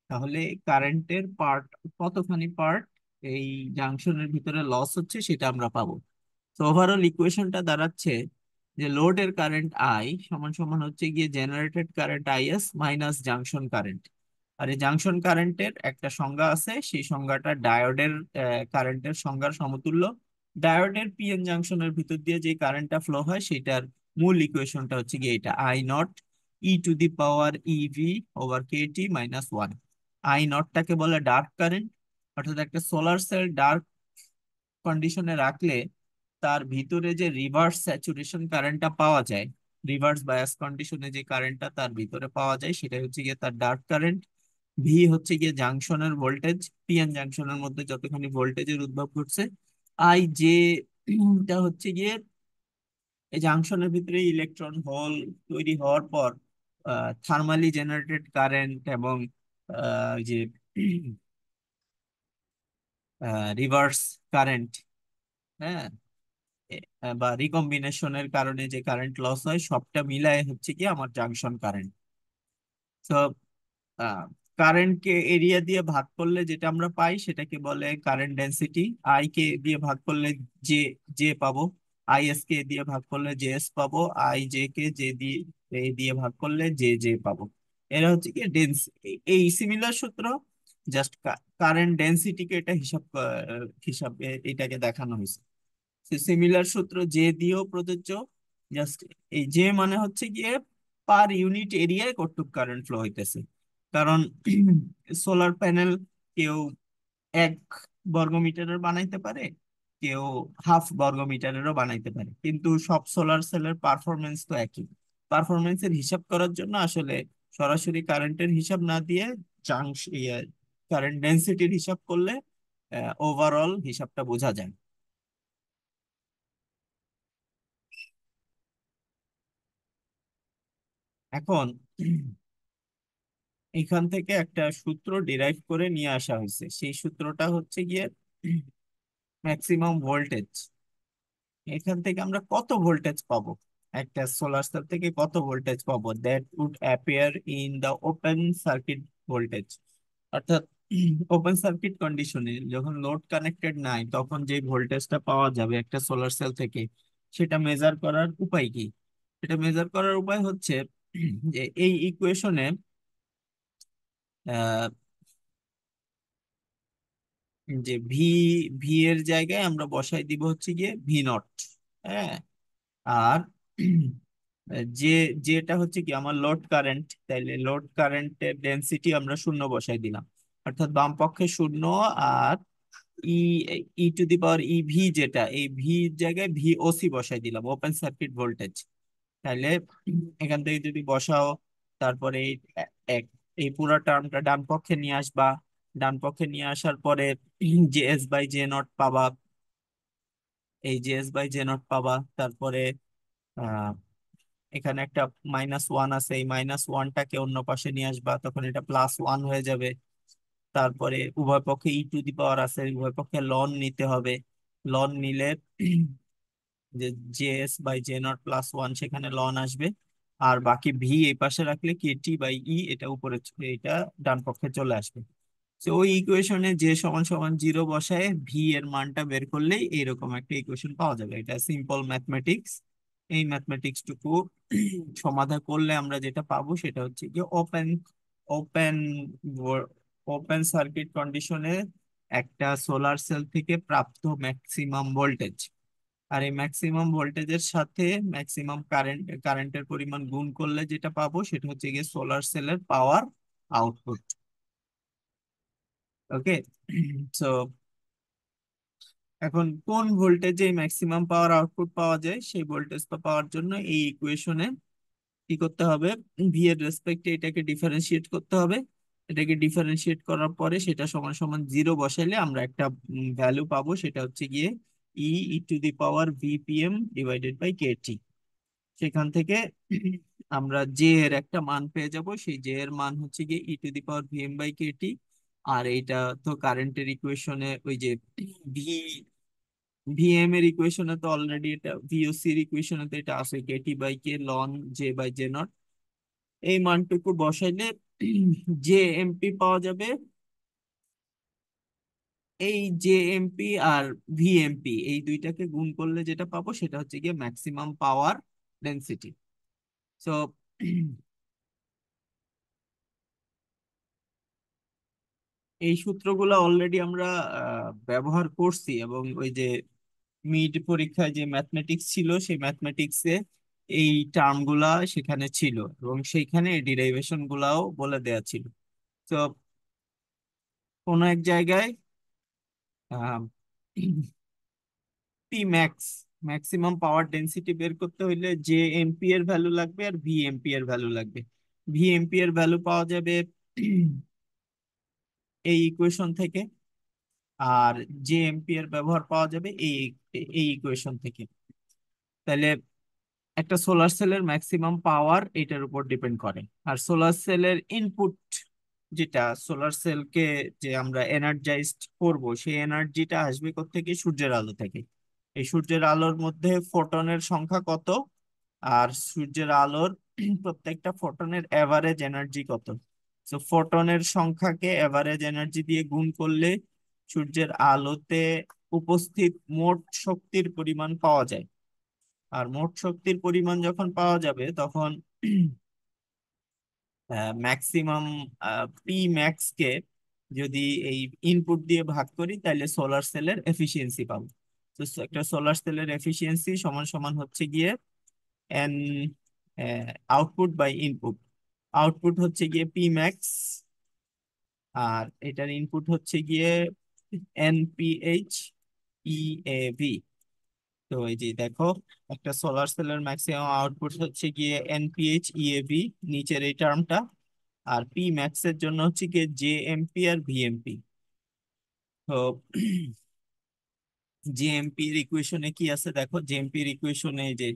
তাহলে কারেন্টের পার্ট, কতখানি পার্ট এই জাংশনের ভিতরে লস হচ্ছে সেটা আমরা পাবো। তো ওভারঅল ইকুয়েশনটা দাঁড়াচ্ছে যে লোডের কারেন্ট আই সমান সমান হচ্ছে গিয়ে generated current IS minus junction current. আর এই জাংশন কারেন্টের একটা সংজ্ঞা আছে, সেই সংজ্ঞাটা ডায়োডের কারেন্টের সংজ্ঞার সমতুল্য। ডায়োডের পিএন জাংশনের ভিতর দিয়ে যে কারেন্টটা ফ্লো হয় সেটার মূল ইকুয়েশনটা হচ্ছে গিয়ে এটা, I naught e to the power EV over KT টি মাইনাস ওয়ান। আই নটটাকে বলে ডার্ক কারেন্ট। অর্থাৎ একটা সোলার সেল ডার্ক কন্ডিশনে রাখলে তার ভিতরে যে রিভার্স স্যাচুরেশন কারেন্টটা পাওয়া যায়, রিভার্স বায়াস কন্ডিশনে যে কারেন্টটা তার ভিতরে পাওয়া যায়, সেটা হচ্ছে গিয়ে তার ডার্ক কারেন্ট। ভি হচ্ছে গিয়ে জাংশনের ভোল্টেজ, পিএন জাংশনের মধ্যে যতখানি ভোল্টেজের উদ্ভব ঘটছে। আই যে টা হচ্ছে গিয়ে এই জাংশনের ভিতরে ইলেকট্রন হোল তৈরি হওয়ার পর থার্মালি জেনারেটেড কারেন্ট এবং যে রিভার্স কারেন্ট, হ্যাঁ, বা রিকম্বিনেশনের কারণে যে কারেন্ট লস হয়, সবটা মিলায় হচ্ছে কি আমার জাংশন কারেন্ট। তো কারেন্টকে এরিয়া দিয়ে ভাগ করলে যেটা আমরা পাই সেটাকে বলে কারেন্ট ডেন্সিটি। আই কে দিয়ে ভাগ করলে জে জে পাবো, আই এস কে দিয়ে ভাগ করলে জে এস পাবো, আই জে কে জে দিয়ে দিয়ে ভাগ করলে জে জে পাবো। এরা হচ্ছে কি এই সিমিলার সূত্র, জাস্ট কারেন্ট ডেন্সিটিকে এটা হিসাবে এটাকে দেখানো হয়েছে। সিমিলার সূত্র জে দিয়েও প্রযোজ্য। জাস্ট এই জে মানে হচ্ছে গিয়ে পার ইউনিট এরিয়ায় কতটুকু কারেন্ট ফ্লো হইতেছে। কারণ সোলার প্যানেল কেউ 1 বর্গমিটারের বানাইতে পারে, কেউ হাফ বর্গমিটারেরও বানাইতে পারে, কিন্তু সব সোলার সেলের পারফরমেন্স তো একই। পারফরমেন্সের হিসাব করার জন্য আসলে সরাসরি কারেন্টের হিসাব না দিয়ে কারেন্ট ডেন্সিটির হিসাব করলে ওভারঅল হিসাবটা বোঝা যায়। এখন এখান থেকে একটা সূত্র ডিরাইভ করে নিয়ে আসা হয়েছে, সেই সূত্রটা হচ্ছে গিয়ে ম্যাক্সিমাম ভোল্টেজ। এখান থেকে আমরা কত ভোল্টেজ পাবো, একটা সোলার সেল থেকে কত ভোল্টেজ পাবো, that would appear in the open circuit voltage. অর্থাৎ ওপেন সার্কিট কন্ডিশনে যখন লোড কানেক্টেড নাই তখন যে ভোল্টেজটা পাওয়া যাবে একটা সোলার সেল থেকে, সেটা মেজার করার উপায় কি? সেটা মেজার করার উপায় হচ্ছে যে এই ইকুয়েশনে যে ভি ভি এর জায়গায় আমরা বসাই দিব হচ্ছে গিয়ে ভি নট। হ্যাঁ। আর যে যেটা হচ্ছে কি আমার লোড কারেন্ট, তাইলে লোড কারেন্টের ডেন্সিটি আমরা শূন্য বসাই দিলাম, অর্থাৎ বাম পক্ষে শূন্য। আর ই ই to the power E V, যেটা এই ভি জায়গায় ভি ওসি বসাই দিলাম, ওপেন সার্কিট ভোল্টেজ। তাহলে এখান থেকে যদি বসাও, তারপরে এক এই পুরো টার্মটা ডান পক্ষে নিয়ে আসবা। ডান পক্ষে নিয়ে আসার পরে J S by J nought পাবা, এই J S by J nought পাবা। তারপরে আহ এখানে একটা -1 আছে, এই -1টাকে অন্য পাশে নিয়ে আসবা, তখন এটা +1 হয়ে যাবে। তারপরে উভয় পক্ষে ই টু দি পাওয়ার আছে, উভয় পক্ষে লন নিতে হবে। লন নিলে যে J S by J nought +1 সেখানে লন আসবে। আর বাকি ভি এই পাশে রাখলে কে টি বাই ই, এটা উপরে এটা ডান পক্ষে চলে আসবে। তো ওই ইকুয়েশনে যে সমান সমান 0 বসায় ভি এর মানটা বের করলেই এইরকম একটা ইকুয়েশন পাওয়া যাবে। এটা সিম্পল ম্যাথমেটিক্স। এই ম্যাথমেটিক্স টুকু সমাধান করলে আমরা যেটা পাবো সেটা হচ্ছে কি ওপেন ওপেন সার্কিট কন্ডিশনে একটা সোলার সেল থেকে প্রাপ্ত ম্যাক্সিমাম ভোল্টেজ। আর এই ম্যাক্সিমাম ভোল্টেজের সাথে কারেন্টের পরিমাণ গুণ করলে যেটা পাবো সেটা হচ্ছে গিয়ে সোলার সেলের পাওয়ার আউটপুট। ওকে। সো এখন কোন ভোল্টেজে ম্যাক্সিমাম পাওয়ার আউটপুট পাওয়া যায়, সেই ভোল্টেজটা পাওয়ার জন্য এই ইকুয়েশনে কি করতে হবে, ভি এর রেসপেক্টে এটাকে ডিফারেন্সিয়েট করতে হবে। এটাকে ডিফারেন্সিয়েট করার পরে সেটা সমান সমান 0 বসাইলে আমরা একটা ভ্যালু পাবো, সেটা হচ্ছে গিয়ে e to the power VPM divided by KT. সেখান থেকে আমরা জে এর একটা মান পেয়ে যাব, সেই জে এর মান হচ্ছে গিয়ে e to the power VM by KT. আর এইটা তো কারেন্টের ইকুয়েশনে ওই যে ভি ভিএম এর ইকুয়েশনে তো অলরেডি এটা, ভিওসি এর ইকুয়েশনে তো এটা আছে, কেটি বাই কে লন জে বাই জে নট। এই মানটুকু বসাইলে যে এমপি পাওয়া যাবে। এই যে এমপি আর ভিএমপি এই দুইটাকে গুণ করলে যেটা পাবো সেটা হচ্ছে গিয়ে ম্যাক্সিমাম পাওয়ার ডেনসিটি। সো এই সূত্রগুলো অলরেডি আমরা ব্যবহার করছি, এবং ওই যে মিড পরীক্ষায় যে ম্যাথমেটিক্স ছিল সেই ম্যাথমেটিক্সে এই টার্ম গুলা সেখানে ছিল, এবং সেইখানে ডিরাইভেশন গুলাও বলে দেয়া ছিল। তো কোন এক জায়গায় P max, maximum power density বের করতে হইলে যে এমপি এর ভ্যালু লাগবে আর ভি এমপি এর ভ্যালু লাগবে। ভি এমপি এর ভ্যালু পাওয়া যাবে এই ইকুয়েশন থেকে, আর যে এমপি এর ব্যবহার পাওয়া যাবে এই এই ইকুয়েশন থেকে। তাহলে একটা সোলার সেলের ম্যাক্সিমাম পাওয়ার এটার উপর ডিপেন্ড করে। আর সোলার সেলের ইনপুট, যেটা সোলার সেলকে যে আমরা এনার্জাইজড করব, সেই এনার্জিটা আসবে কোত্থেকে, সূর্যের আলো থেকে। এই সূর্যের আলোর মধ্যে ফোটনের সংখ্যা কত, আর সূর্যের আলোর প্রত্যেকটা ফোটনের এভারেজ এনার্জি কত। তো ফোটনের সংখ্যাকে এভারেজ এনার্জি দিয়ে গুণ করলে সূর্যের আলোতে উপস্থিত মোট শক্তির পরিমাণ পাওয়া যায়। আর মোট শক্তির পরিমাণ যখন পাওয়া যাবে তখন ম্যাক্সিমাম পি ম্যাক্স কে যদি এই ইনপুট দিয়ে ভাগ করি তাহলে সোলার সেলের এফিসিয়েন্সি পাবো। তো একটা সোলার সেলের এফিসিয়েন্সি সমান সমান হচ্ছে গিয়ে N output by input. Output হচ্ছে গিয়ে পি ম্যাক্স, আর এটার ইনপুট হচ্ছে গিয়ে এনপিএইচ ইএভি। তো এই যে দেখো, একটা সোলার সেলের ম্যাক্সিমাম আউটপুট হচ্ছে গিয়ে এনপিএইচ ইএভি, নিচের এই টার্মটা। আর পি ম্যাক্স এর জন্য হচ্ছে গিয়ে জে এমপি আর ভিএমপি। তো জেএমপি এর ইকুয়েশনে কি আছে দেখো, জেএমপি এর ইকুয়েশনে এই যে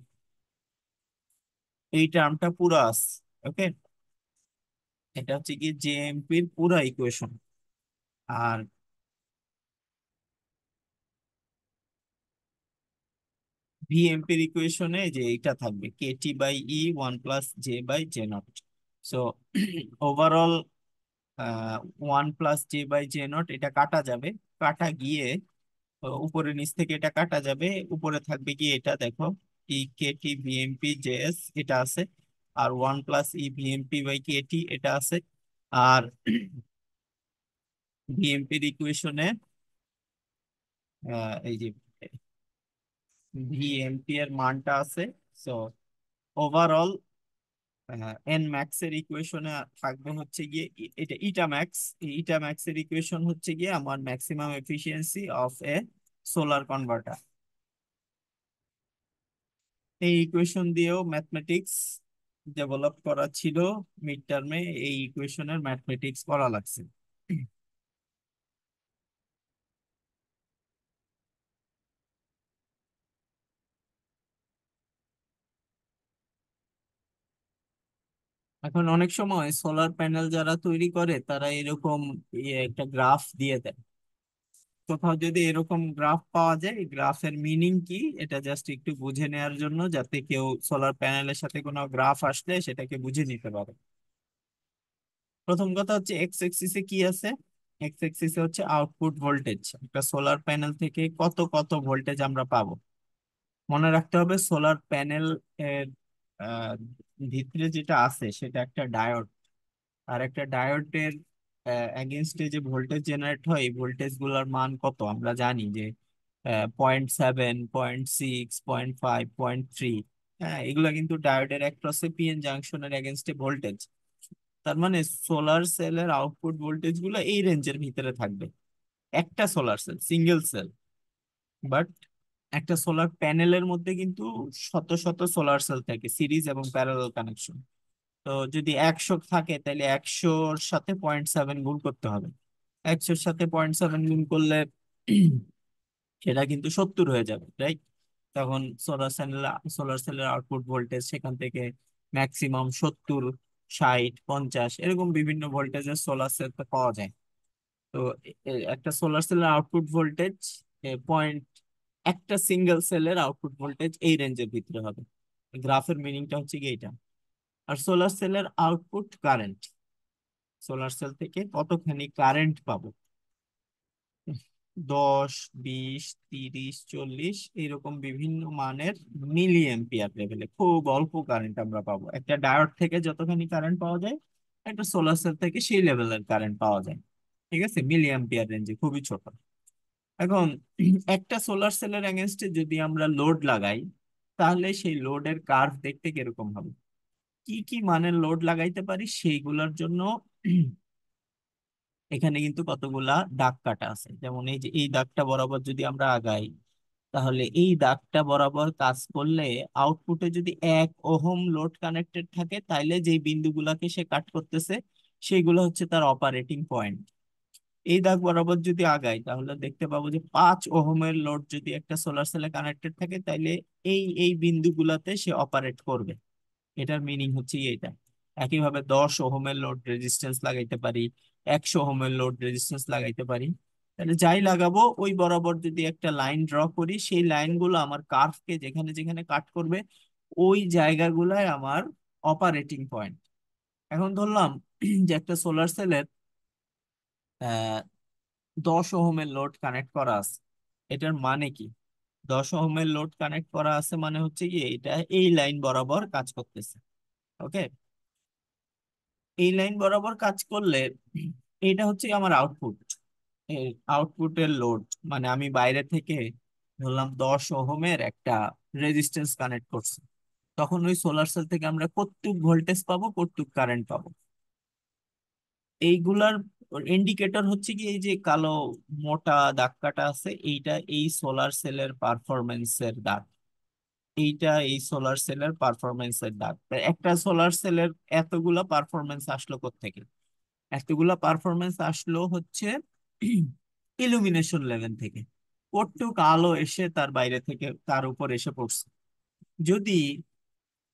এই টার্মটা পুরো আছে। ওকে, এটা হচ্ছে কি জেএমপির পুরো ইকুয়েশন। আর ভিএমপির ইকুয়েশনে যে এটা থাকবে কেটি বাই ই 1 + জে/জে নট। সো ওভারঅল 1 + জে/জে নট এটা কাটা যাবে, কাটা গিয়ে উপরে নিচ থেকে এটা কাটা যাবে, উপরে থাকবে কি এটা দেখো, ই কেটি ভিএমপি জেএস এটা আছে, আর 1 + ই ভিএমপি/কেটি এটা আছে। আর ভিএমপির ইকুয়েশনে এই যে ভিএমপি এর মানটা আছে। সো ওভারঅল এন ম্যাক্স এর ইকুয়েশনে থাকবে হচ্ছে গিয়ে এটা ইটা ম্যাক্স। ইটা ম্যাক্স এর ইকুয়েশন হচ্ছে গিয়ে আমার maximum efficiency of A solar converter. এই ইকুয়েশন দিয়েও ম্যাথমেটিক্স ডেভেলপ করা ছিল মিড টার্মে, এই ইকুয়েশনের ম্যাথমেটিক্স করা লাগছে। এখন অনেক সময় সোলার প্যানেল যারা তৈরি করে তারা এরকম একটা গ্রাফ দিয়ে দেয়। কোথাও যদি এরকম গ্রাফ পাওয়া যায়, এই গ্রাফের মিনিং কি এটা জাস্ট একটু বুঝে নেওয়ার জন্য, যাতে কেউ সোলার প্যানেলের সাথে কোনো গ্রাফ আসলে সেটাকে বুঝে নিতে পারে। প্রথম কথা হচ্ছে এক্স এক্সিসে কি আছে। এক্স এক্সিসে হচ্ছে আউটপুট ভোল্টেজ, একটা সোলার প্যানেল থেকে কত কত ভোল্টেজ আমরা পাবো। মনে রাখতে হবে সোলার প্যানেল এর আহ, ভিতরে যেটা আছে সেটা একটা ডায়োড। আর একটা ডায়োডের এগেনস্টে যে ভোল্টেজ জেনারেট হয়, এই ভোল্টেজ গুলার মান কত আমরা জানি যে 0.7, 0.6, 0.5, 0.3। হ্যাঁ, এগুলা কিন্তু ডায়োডের অ্যাক্রসে পিএন জাংশনের এগেনস্টে ভোল্টেজ। তার মানে সোলার সেলের আউটপুট ভোল্টেজ গুলো এই রেঞ্জের ভিতরে থাকবে। একটা solar cell, single cell, but একটা সোলার প্যানেলের মধ্যে কিন্তু শত শত সোলার সেল থাকে, সিরিজ এবং প্যারালাল কানেকশন। তো যদি 100 থাকে তাহলে 100-র সাথে 0.7 গুণ করতে হবে। 100-র সাথে 0.7 গুণ করলে সেটা কিন্তু 70 হয়ে যাবে, রাইট? তখন সোলার সেলের আউটপুট ভোল্টেজ সেখান থেকে ম্যাক্সিমাম 70, 60, 50 এরকম বিভিন্ন ভোল্টেজের সোলার সেল পাওয়া যায়। তো একটা সোলার সেলের আউটপুট ভোল্টেজ পয়েন্ট, একটা সিঙ্গেল সেলের আউটপুট ভোল্টেজ এই রেঞ্জের ভিতরে হবে। গ্রাফের মিনিংটা হচ্ছে কি এটা। আর সোলার সেলের আউটপুট কারেন্ট, সোলার সেল থেকে কতখানি কারেন্ট পাবো, 10, 20, 30, 40 এইরকম বিভিন্ন মানের মিলি অ্যাম্পিয়ার লেভেলে খুব অল্প কারেন্ট আমরা পাবো। একটা ডায়োড থেকে যতখানি কারেন্ট পাওয়া যায়, একটা সোলার সেল থেকে সেই লেভেলের কারেন্ট পাওয়া যায়। ঠিক আছে, মিলি অ্যাম্পিয়ার রেঞ্জে, খুবই ছোট। এখন একটা সোলার সেলের এগেনস্টে যদি আমরা লোড লাগাই, তাহলে সেই লোডের কার্ভ দেখতে কিরকম হবে। কি কি মানের লোড লাগাইতে পারি সেইগুলোর জন্য এখানে কিন্তু কতগুলা দাগ কাটা আছে। যেমন এই যে এই দাগটা বরাবর যদি আমরা আগাই, তাহলে এই দাগটা বরাবর কাজ করলে আউটপুটে যদি 1 ওহম লোড কানেক্টেড থাকে, তাইলে যেই বিন্দুগুলাকে সে কাট করতেছে সেইগুলো হচ্ছে তার অপারেটিং পয়েন্ট। এই দাগ বরাবর যদি আগাই তাহলে দেখতে পাবো যে 5 ওহমের লোড যদি একটা সোলার সেলে কানেক্টেড থাকে, তাইলে এই এই বিন্দুগুলাতে সে অপারেট করবে। এটার মিনিং হচ্ছে এইটা। একইভাবে 10 ওহমের লোড রেজিস্ট্যান্স লাগাইতে পারি, 100 ওহমের লোড রেজিস্ট্যান্স লাগাইতে পারি। তাহলে যাই লাগাবো ওই বরাবর যদি একটা লাইন ড্র করি, সেই লাইনগুলো আমার কার্ভকে যেখানে যেখানে কাট করবে ওই জায়গাগুলাই আমার অপারেটিং পয়েন্ট। এখন ধরলাম যে একটা সোলার সেলের 10 ওহমের লোড কানেক্ট করা আছে। এটার মানে কি? 10 ওহমের লোড কানেক্ট করা আছে মানে হচ্ছে কি এটা এই লাইন বরাবর কাজ করতেছে। ওকে, এই লাইন বরাবর কাজ করলে এটা হচ্ছে আমার আউটপুট। আউটপুটের লোড মানে আমি বাইরে থেকে ধরলাম 10 ওহমের একটা রেজিস্ট্যান্স কানেক্ট করছি, তখন ওই সোলার সেল থেকে আমরা কতটুক ভোল্টেজ পাবো, কতটুক কারেন্ট পাবো, এইগুলার ইন্ডিকেটর হচ্ছে কি এই যে কালো মোটা দাগ কাটা আছে, এইটা এই সোলার সেলের পারফরমেন্সের দাগ। এইটা এই সোলার সেলের পারফরমেন্সের দাগ। তা একটা সোলার সেলের এতগুলা পারফরমেন্স আসলো কোত্থেকে? এতগুলা পারফরমেন্স আসলো হচ্ছে ইলুমিনেশন লেভেল থেকে। কতটুক আলো এসে তার বাইরে থেকে তার উপর এসে পড়ছে। যদি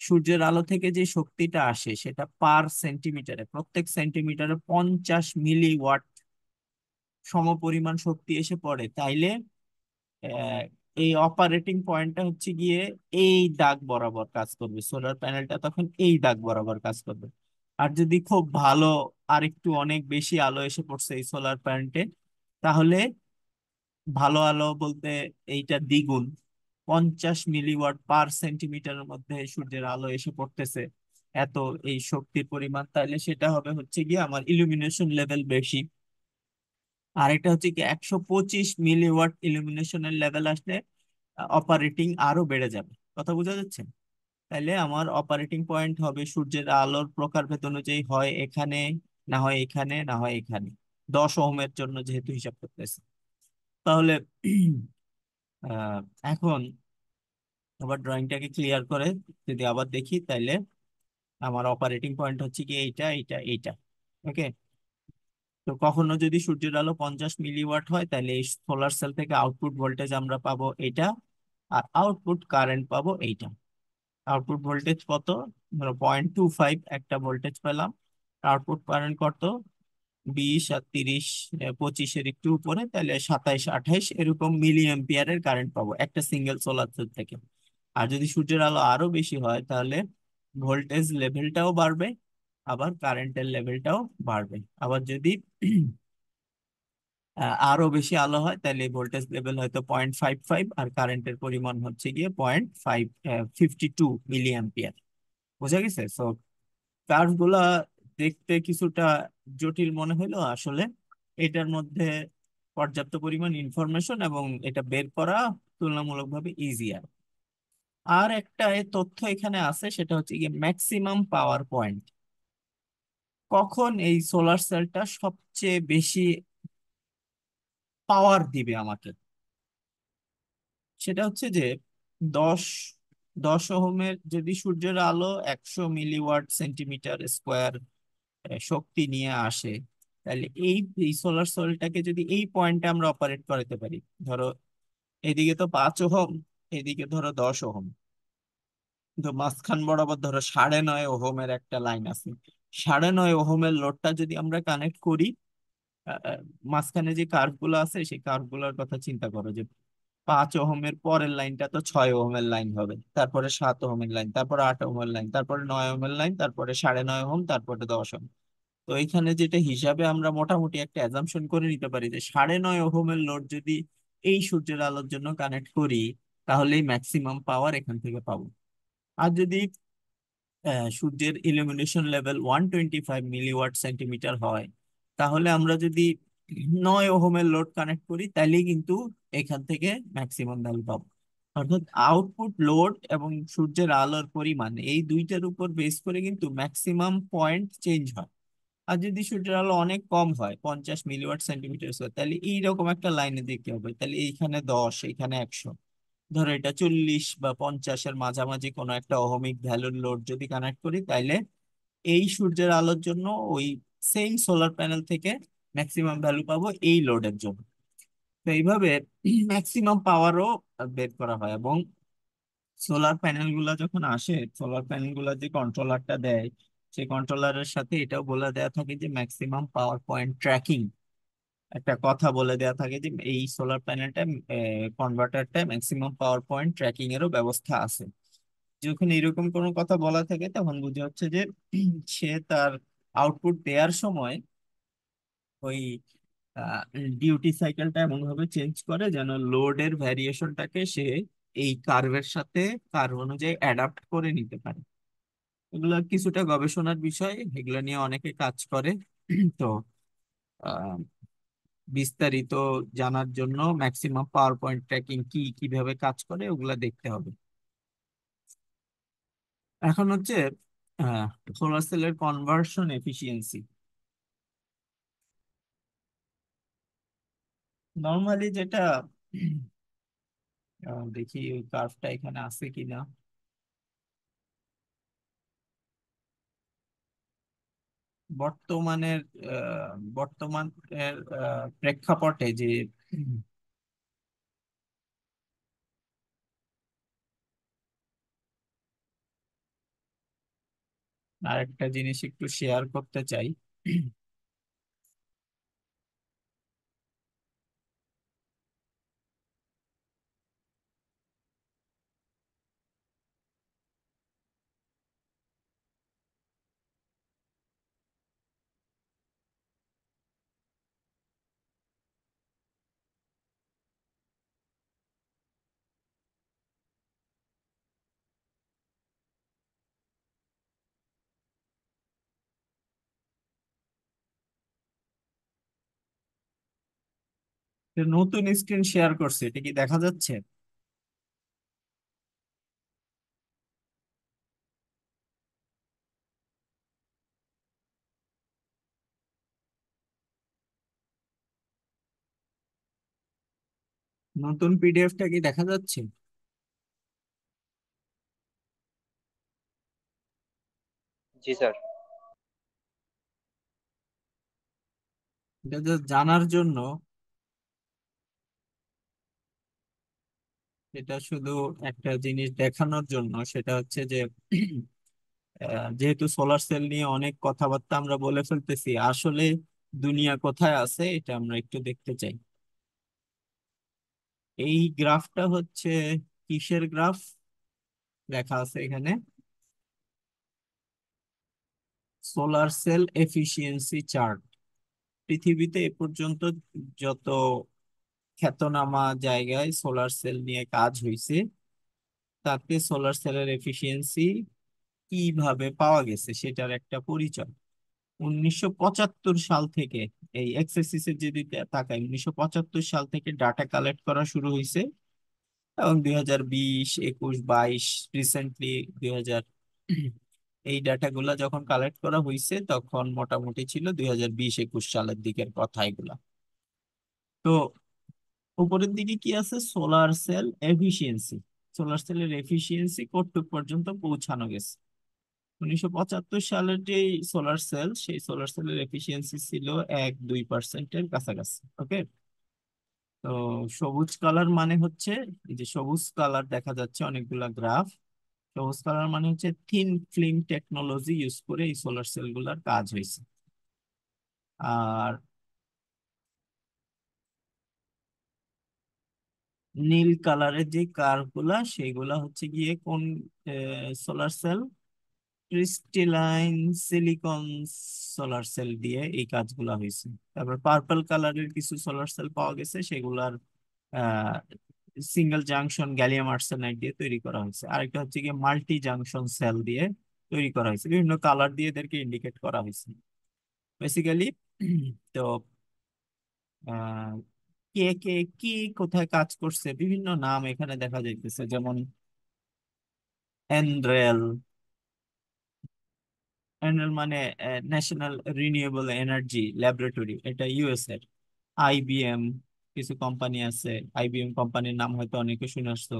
সূর্যের আলো থেকে যে শক্তিটা আসে সেটা পার সেন্টিমিটারে, প্রত্যেক সেন্টিমিটারে 50 মিলিওয়াট সমপরিমাণ শক্তি এসে পড়ে, তাইলে আহ, এই অপারেটিং পয়েন্টটা হচ্ছে গিয়ে এই দাগ বরাবর কাজ করবে, সোলার প্যানেলটা তখন এই দাগ বরাবর কাজ করবে। আর যদি খুব ভালো, আর একটু অনেক বেশি আলো এসে পড়ছে এই সোলার প্যানেলে, তাহলে ভালো আলো বলতে এইটা দ্বিগুণ, 50 মিলিওয়াট পার সেন্টিমিটারের মধ্যে সূর্যের আলো এসে পড়তেছে, এত এই শক্তির পরিমাণ, তাহলে সেটা হবে হচ্ছে গিয়ে আমার ইলুমিনেশন লেভেল বেশি। আর এটা হচ্ছে কি 125 মিলিওয়াট ইলুমিনেশনের লেভেল আসলে অপারেটিং আরো বেড়ে যাবে। কথা বোঝা যাচ্ছে? তাহলে আমার অপারেটিং পয়েন্ট হবে সূর্যের আলোর প্রকারভেদ অনুযায়ী হয় এখানে, না হয় এখানে, না হয় এখানে, 10 ওহমের জন্য যেহেতু হিসাব করতেছে। তাহলে আহ, এখন আবার ড্রয়িংটাকে ক্লিয়ার করে যদি আবার দেখি, তাইলে আমার অপারেটিং পয়েন্ট হচ্ছে কি এইটা, এইটা, এইটা। ওকে। তো কখনো যদি সূর্যের আলো 50 মিলিওয়াট হয়, তাহলে এই সোলার সেল থেকে আউটপুট ভোল্টেজ আমরা পাবো এইটা, আর আউটপুট কারেন্ট পাবো এইটা। আউটপুট ভোল্টেজ কত? ধরো 0.25 একটা ভোল্টেজ পেলাম। আউটপুট কারেন্ট কত? 20 আর 30, 25-এর একটু উপরে, তাহলে 27-28 এরকম মিলি এম্পিয়ারের কারেন্ট পাবো একটা সিঙ্গেল সোলার সেল থেকে। আর যদি সূর্যের আলো আরো বেশি হয়, তাহলে ভোল্টেজ লেভেলটাও বাড়বে, আবার কারেন্টের লেভেলটাও বাড়বে। আবার যদি আরো বেশি আলো হয়, তাহলে ভোল্টেজ লেভেল হয়তো 0.55, আর কারেন্টের পরিমাণ হচ্ছে গিয়ে 0.52 মিলি অ্যাম্পিয়ার। বোঝা গেছে? সো কার্ভ গুলা দেখতে কিছুটা জটিল মনে হলো, আসলে এটার মধ্যে পর্যাপ্ত পরিমাণ ইনফরমেশন এবং এটা বের করা তুলনামূলকভাবে ইজিয়ার। আর একটা তথ্য এখানে আছে, সেটা হচ্ছে গিয়ে ম্যাক্সিমাম পাওয়ার পয়েন্ট। কখন এই সোলার সেলটা সবচেয়ে বেশি পাওয়ার দিবে আমাকে, সেটা হচ্ছে যে 10 10 ওহমের যদি সূর্যের আলো 100 মিলিওয়াট সেন্টিমিটার স্কোয়ার শক্তি নিয়ে আসে, তাহলে এই সোলার সেলটাকে যদি এই পয়েন্টে আমরা অপারেট করাতে পারি, ধরো এদিকে তো 5 ওহম, এদিকে ধরো 10 ওহম, তো মাঝখান বরাবর ধরো 9.5 ওহমের একটা লাইন আছে। 9.5 ওহমের লোডটা যদি আমরা কানেক্ট করি, মাঝখানে যে কার্ভ গুলো আছে সেই কার্ভ গুলোর কথা চিন্তা করো, যে 5 ওহমের পরের লাইনটা তো 6 ওহমের লাইন হবে, তারপরে 7 ওহমের লাইন, তারপরে 8 ওহমের লাইন, তারপরে 9 ওহমের লাইন, তারপরে 9.5 ওহম, তারপরে 10 ওহম। তো এখানে যেটা হিসাবে আমরা মোটামুটি একটা অ্যাজাম্পশন করে নিতে পারি যে 9.5 ওহমের লোড যদি এই সূর্যের আলোর জন্য কানেক্ট করি, তাহলেই ম্যাক্সিমাম পাওয়ার এখান থেকে পাবো। আর যদি সূর্যের ইলুমিনেশন লেভেল 125 মিলিওয়াট সেন্টিমিটার হয়, তাহলে আমরা যদি 9 ওহমের লোড কানেক্ট করি, তাহলেই কিন্তু এখান থেকে ম্যাক্সিমাম ভ্যালু পাবো। অর্থাৎ আউটপুট লোড এবং সূর্যের আলোর পরিমাণ, এই দুইটার উপর বেস করে কিন্তু ম্যাক্সিমাম পয়েন্ট চেঞ্জ হয়। আর যদি সূর্যের আলো অনেক কম হয়, 50 মিলিওয়াট সেন্টিমিটার স্কয়ার, তাহলে এইরকম একটা লাইনে দেখতে হবে, তাহলে এইখানে 10, এইখানে 100, ধরো এটা 40 বা 50-এর মাঝামাঝি কোনো একটা অহমিক ভ্যালুর লোড যদি কানেক্ট করি, তাইলে এই সূর্যের আলোর জন্য ওই সেম সোলার প্যানেল থেকে ম্যাক্সিমাম ভ্যালু পাবো এই লোডের জন্য। তো এইভাবে ম্যাক্সিমাম পাওয়ারও বের করা হয়। এবং সোলার প্যানেল গুলা যখন আসে, সোলার প্যানেল গুলা যে কন্ট্রোলারটা দেয়, সেই কন্ট্রোলারের সাথে এটাও বলে দেওয়া থাকে যে ম্যাক্সিমাম পাওয়ার পয়েন্ট ট্র্যাকিং, একটা কথা বলে দেওয়া থাকে যে এই সোলার প্যানেলটা, কনভার্টারটা ম্যাক্সিমাম পাওয়ার পয়েন্ট ট্র্যাকিং এরও ব্যবস্থা আছে। যখন এরকম কোনো কথা বলা থাকে, তখন বুঝে হচ্ছে যে সে তার আউটপুট দেওয়ার সময় ওই ডিউটি সাইকেলটা এমন ভাবে চেঞ্জ করে যেন লোডের ভ্যারিয়েশনটাকে সে এই কার্ভের সাথে, কার্ভ অনুযায়ী অ্যাডাপ্ট করে নিতে পারে। এগুলো কিছুটা গবেষণার বিষয়, এগুলো নিয়ে অনেকে কাজ করে। তো আহ, বিস্তারিত জানার জন্য ম্যাক্সিমাম পাওয়ার পয়েন্ট ট্র্যাকিং কি, কিভাবে কাজ করে, ওগুলা দেখতে হবে। এখন হচ্ছে সোলার সেলের কনভার্সন এফিসিয়েন্সি। নর্মালি যেটা দেখি ওই কার্ভটা এখানে আছে কিনা, বর্তমানের বর্তমানের প্রেক্ষাপটে যে আর একটা জিনিস একটু শেয়ার করতে চাই। যে নতুন স্ক্রিন শেয়ার করছে, এটা কি দেখা যাচ্ছে? নতুন পিডিএফটা কি দেখা যাচ্ছে? জি স্যার। এটা just জানার জন্য, এটা শুধু একটা জিনিস দেখানোর জন্য, সেটা হচ্ছে যে যেহেতু সোলার সেল নিয়ে অনেক কথাবার্তা আমরা বলে ফেলতেছি, আসলে দুনিয়া কোথায় আছে এটা আমরা একটু দেখতে চাই। এই গ্রাফটা হচ্ছে কিসের গ্রাফ? লেখা আছে এখানে সোলার সেল এফিসিয়েন্সি চার্ট। পৃথিবীতে এ পর্যন্ত যত খ্যাতনামা জায়গায় সোলার সেল নিয়ে কাজ হয়েছে, তাতে সোলার সেলের এফিসিয়েন্সি কিভাবে পাওয়া গেছে সেটার একটা পরিচয়। 1975 সাল থেকে, এই এক্সএসিস এর যদি তাকাই, 1975 সাল থেকে ডাটা কালেক্ট করা শুরু হয়েছে, এবং 2020, 21, 22, রিসেন্টলি 2000, এই ডাটাগুলা যখন কালেক্ট করা হয়েছে তখন মোটামুটি ছিল 2020, 21 সালের দিকের কথা এগুলা। তো উপরের দিকে কি আছে? Solar cell efficiency. সোলার সেলের এফিসিয়েন্সি কতটুকু পর্যন্ত পৌঁছানো গেছে। 1975 সালের যে সোলার সেল, সেই সোলার সেলের এফিসিয়েন্সি ছিল 1-2%-এর কাছাকাছি। ওকে। তো সবুজ কালার মানে হচ্ছে, এই যে সবুজ কালার দেখা যাচ্ছে অনেকগুলা গ্রাফ, সবুজ কালার মানে হচ্ছে থিন ফিল্ম টেকনোলজি ইউজ করে এই সোলার সেল গুলার কাজ হয়েছে। আর নীল কালারের যে কার্ভ গুলা, সেগুলা হচ্ছে গিয়ে কোন solar cell? Crystalline silicon solar cell দিয়ে এই কাজগুলা হয়েছে। তারপর পার্পল কালারের কিছু সোলার সেল পাওয়া গেছে, সেগুলার সিঙ্গেল জাংশন গ্যালিয়াম আর্সেনাইড দিয়ে তৈরি করা হয়েছে। আরেকটা হচ্ছে গিয়ে মাল্টি জাংশন সেল দিয়ে তৈরি করা হয়েছে, বিভিন্ন কালার দিয়ে এদেরকে ইন্ডিকেট করা হয়েছে বেসিক্যালি। তো আহ, কে কে কি কোথায় কাজ করছে, বিভিন্ন নাম এখানে দেখা যাইতেছে, যেমন এনরেল। এনরেল মানে ন্যাশনাল রিনিউয়েবল এনার্জি ল্যাবরেটরি, এটা ইউএস এর। আইবিএম, কিছু কোম্পানি আছে, আইবিএম কোম্পানির নাম হয়তো অনেকে শুনে আসছো।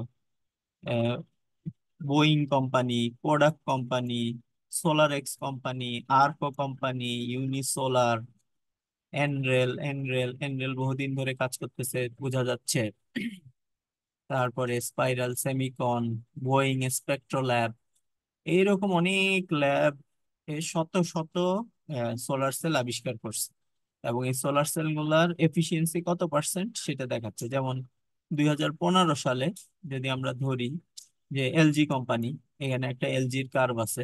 Boeing company, Kodak company, solar X company, Arco company, Unisolar, NREL. NREL বহুদিন ধরে কাজ করতেছে বোঝা যাচ্ছে। তারপরে spiral Semicon, Boeing Spectro lab, এইরকম অনেক ল্যাব শত শত সোলার সেল আবিষ্কার করছে। এবং এই সোলার সেল গুলার এফিসিয়েন্সি কত পার্সেন্ট সেটা দেখাচ্ছে। যেমন 2015 সালে যদি আমরা ধরি যে এলজি কোম্পানি, এখানে একটা এলজির কার্ভ আছে,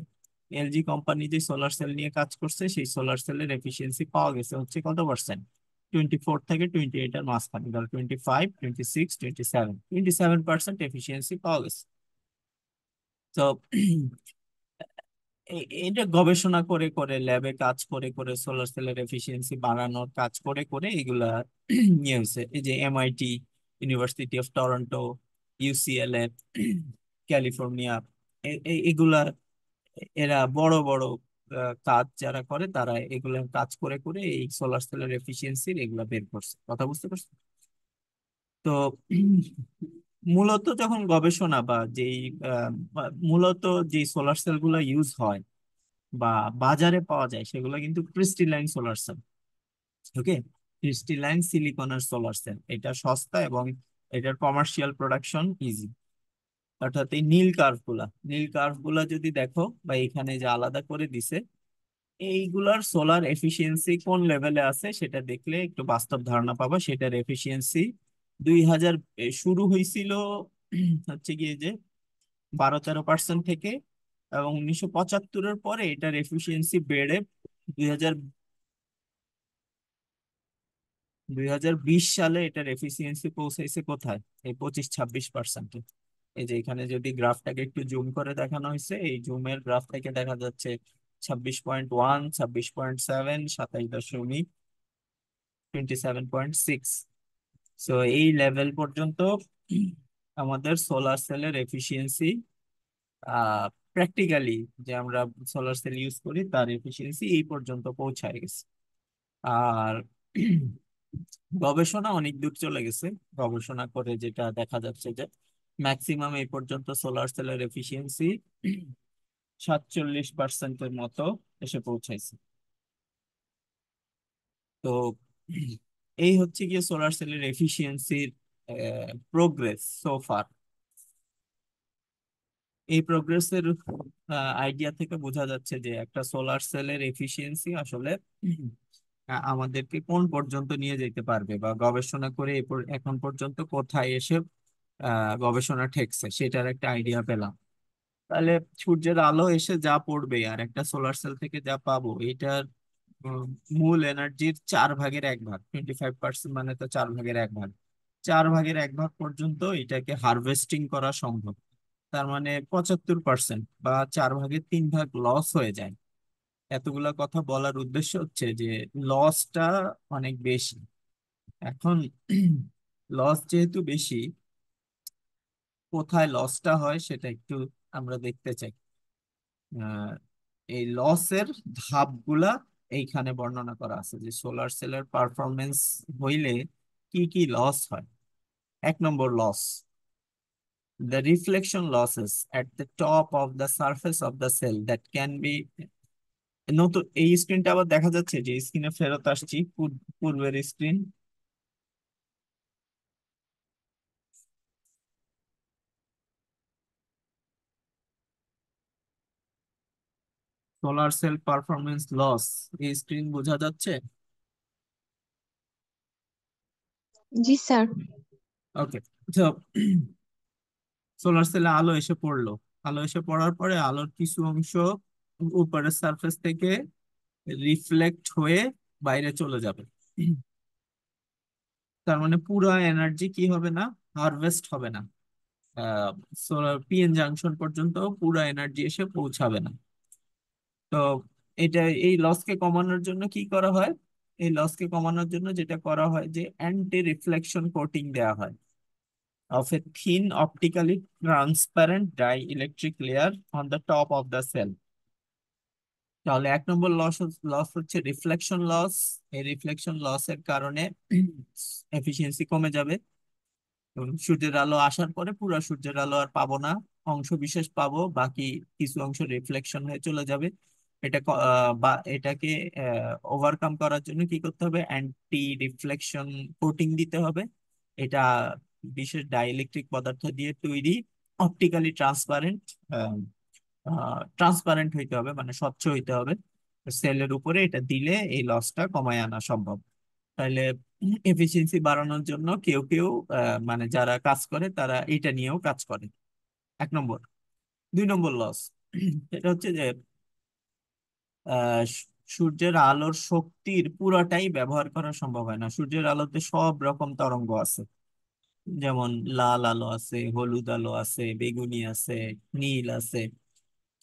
এলজি কোম্পানি যে সোলার সেল নিয়ে কাজ করছে, সেই সোলার সেলের এফিসিয়েন্সি পাওয়া গেছে হচ্ছে কত পার্সেন্ট? 24 থেকে 28 এর মাঝখানে, ধর 25, 26, 27% এফিসিয়েন্সি পাওয়া গেছে। তো এটা গবেষণা করে করে, ল্যাবে কাজ করে করে, সোলার সেলের এফিসিয়েন্সি বাড়ানোর কাজ করে করে এগুলা নিয়ে হয়েছে। এই যে MIT, university of Toronto, UCLA, California, এগুলা, এরা বড় বড় কাজ যারা করে, তারা এগুলা কাজ করে করে এই সোলার সেলের এফিসিয়েন্সির এগুলা বের করছে। কথা বুঝতে পারছো? তো মূলত যখন গবেষণা বা যেই মূলত যে সোলার সেল গুলা ইউজ হয় বা বাজারে পাওয়া যায়, সেগুলো কিন্তু ক্রিস্টালাইন সোলার সেল। ওকে। ক্রিস্টালাইন সিলিকনের সোলার সেল, এটা সস্তা এবং এটার কমার্শিয়াল প্রোডাকশন ইজি। অর্থাৎ এই নীল কার্ভ গুলা, নীল কার্ভ গুলা যদি দেখো বা এখানে যে আলাদা করে দিছে, এইগুলার সোলার এফিসিয়েন্সি কোন লেভেলে আছে সেটা দেখলে একটু বাস্তব ধারণা পাবা। সেটার এফিসিয়েন্সি 2000 শুরু হয়েছিল হচ্ছে গিয়ে যে 12-13% থেকে, এবং 1975-এর পরে এটার এফিসিয়েন্সি বেড়ে 2000 2020 সালে এটার এফিসিয়েন্সি পৌঁছাইছে কোথায়, এই 25-26%। এই যে এখানে যদি গ্রাফটাকে একটু জুম করে দেখানো হয়েছে, এই জুমের গ্রাফ থেকে দেখা যাচ্ছে 26.1, 26.7, 27.6। সো এই লেভেল পর্যন্ত আমাদের সোলার সেলের এফিসিয়েন্সি, প্র্যাকটিক্যালি যে আমরা সোলার সেল ইউজ করি তার এফিসিয়েন্সি এই পর্যন্ত পৌঁছায় গেছে। আর গবেষণা অনেক দূর চলে গেছে। গবেষণা করে যেটা দেখা যাচ্ছে যে ম্যাক্সিমাম এই পর্যন্ত সোলার সেলের এফিসিয়েন্সি 47%-এর মতো এসে পৌঁছাইছে। তো এই হচ্ছে গিয়ে সোলার সেলের এফিসিয়েন্সির প্রোগ্রেস সো ফার। এই প্রোগ্রেসের আইডিয়া থেকে বোঝা যাচ্ছে যে একটা সোলার সেলের এফিসিয়েন্সি আসলে আমাদেরকে কোন পর্যন্ত নিয়ে যেতে পারবে, বা গবেষণা করে এখন পর্যন্ত কোথায় এসে গবেষণা ঠেকছে সেটার একটা আইডিয়া পেলাম। তাহলে সূর্যের আলো এসে যা পড়বে আর একটা সোলার সেল থেকে যা পাবো, এটার উম, মূল এনার্জির 4/1 ভাগ, 25%, মানে তো 4/1 ভাগ, 4/1 ভাগ পর্যন্ত এটাকে হারভেস্টিং করা সম্ভব। তার মানে 75% বা 4/3 ভাগ লস হয়ে যায়। এতগুলা কথা বলার উদ্দেশ্য হচ্ছে যে লসটা অনেক বেশি। এখন লস যেহেতু বেশি, কোথায় লসটা হয় সেটা একটু আমরা দেখতে চাই। আহ, এই লসের ধাপগুলা এইখানে বর্ণনা করা আছে, যে সোলার সেলের পারফরমেন্স হইলে কি কি লস হয়। 1 নম্বর loss, the reflection losses at the top of the surface of the cell that can be, নতুন এই স্ক্রিনটা আবার দেখা যাচ্ছে, যে স্ক্রিনে ফেরত আসছি পূর্বের screen. Solar cell performance loss, এই স্ক্রিন বোঝা যাচ্ছে? জি স্যার। ওকে। তো সোলার সেলে আলো এসে পড়লো, আলো এসে পড়ার পরে আলোর কিছু অংশ উপরের সারফেস থেকে রিফ্লেক্ট হয়ে বাইরে চলে যাবে। তার মানে পুরো এনার্জি কি হবে না, হারভেস্ট হবে না। সোলার পিএন জাংশন পর্যন্ত পুরো এনার্জি এসে পৌঁছাবে না। তো এটা, এই লসকে কমানোর জন্য কি করা হয়? এই লসকে কমানোর জন্য যেটা করা হয় যে অ্যান্টি রিফ্লেকশন কোটিং দেওয়া হয় of a thin optically transparent dielectric layer on the top of the cell। তাহলে 1 নম্বর লস, লস হচ্ছে রিফ্লেকশন লস। এই রিফ্লেকশন লসের কারণে এফিসিয়েন্সি কমে যাবে, এবং সূর্যের আলো আসার পরে পুরো সূর্যের আলো আর পাবো না, অংশ বিশেষ পাবো, বাকি কিছু অংশ রিফ্লেকশন হয়ে চলে যাবে। বা এটাকে ওভারকাম করার জন্য কি করতে হবে, অ্যান্টি রিফ্লেকশন কোটিং দিতে হবে। এটা বিশেষ ডাইইলেকট্রিক পদার্থ দিয়ে তৈরি, অপটিক্যালি ট্রান্সপারেন্ট, ট্রান্সপারেন্ট হইতে হবে, মানে স্বচ্ছ হইতে হবে। সেলের উপরে এটা দিলে এই লসটা কমায় আনা সম্ভব। তাহলে এফিসিয়েন্সি বাড়ানোর জন্য কেউ কেউ মানে যারা কাজ করে তারা এটা নিয়েও কাজ করে। 1 নম্বর। 2 নম্বর লস, এটা হচ্ছে যে সূর্যের আলোর শক্তির পুরাটাই ব্যবহার করা সম্ভব হয় না। সূর্যের আলোতে সব রকম তরঙ্গ আছে, যেমন লাল আলো আছে, হলুদ আলো আছে, বেগুনি আছে, নীল আছে।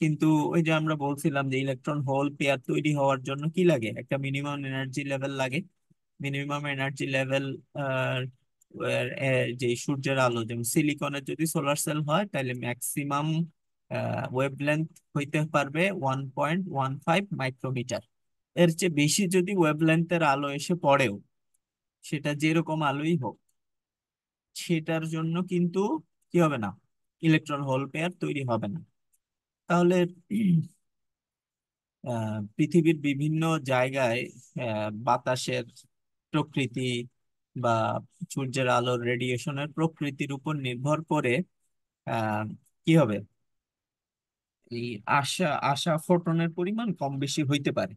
কিন্তু ওই যে আমরা বলছিলাম যে ইলেকট্রন হোল পেয়ার তৈরি হওয়ার জন্য কি লাগে, একটা মিনিমাম এনার্জি লেভেল লাগে। মিনিমাম এনার্জি লেভেল যে সূর্যের আলো, যেমন সিলিকনের যদি সোলার সেল হয় তাহলে ম্যাক্সিমাম ওয়েভলেন্থ হইতে পারবে 1.15 মাইক্রোমিটার। এর চেয়ে বেশি যদি ওয়েভলেন্থের আলো এসে পড়েও, সেটা যেরকম আলোই হোক, সেটার জন্য কিন্তু কি হবে না, ইলেকট্রন হোল পেয়ার তৈরি হবে না। তাহলে পৃথিবীর বিভিন্ন জায়গায় বাতাসের প্রকৃতি বা সূর্যের আলোর রেডিয়েশনের প্রকৃতির উপর নির্ভর করে কি হবে, এই আসা আসা ফোটনের পরিমাণ কম বেশি হইতে পারে।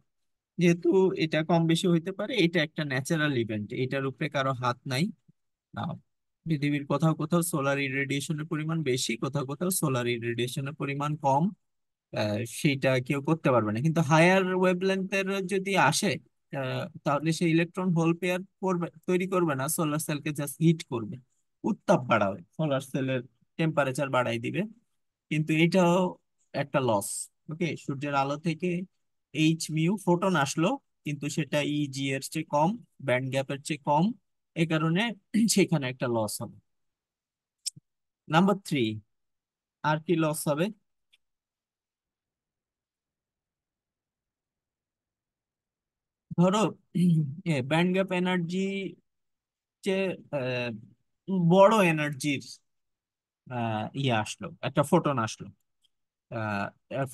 যেহেতু এটা কম বেশি হইতে পারে, এটা একটা ন্যাচারাল ইভেন্ট, এটার উপরে কারো হাত নাই। আহ, পৃথিবীর কোথাও কোথাও সোলার ইরেডিয়েশনের পরিমাণ বেশি, কোথাও কোথাও সোলার ইরেডিয়েশনের পরিমাণ কম। সেইটা কেউ করতে পারবে না, কিন্তু হায়ার ওয়েভলেন্থের যদি আসে, তাহলে সেই ইলেকট্রন হোল পেয়ার করবে, তৈরি করবে না, সোলার সেলকে জাস্ট হিট করবে, উত্তাপ বাড়াবে, সোলার সেলের টেম্পারেচার বাড়াই দিবে। কিন্তু এটাও একটা লস। ওকে, সূর্যের আলো থেকে এইচ মিউ ফোটন আসলো, কিন্তু সেটা ইজি এর চেয়ে কম, ব্যান্ড গ্যাপের চেয়ে কম। এই কারণে সেখানে একটা লস হবে। নাম্বার 3, আর কি লস হবে? ধরো ব্যান্ড গ্যাপ এনার্জি যে আহ, বড় এনার্জির ইয়ে আসলো, একটা ফোটন আসলো।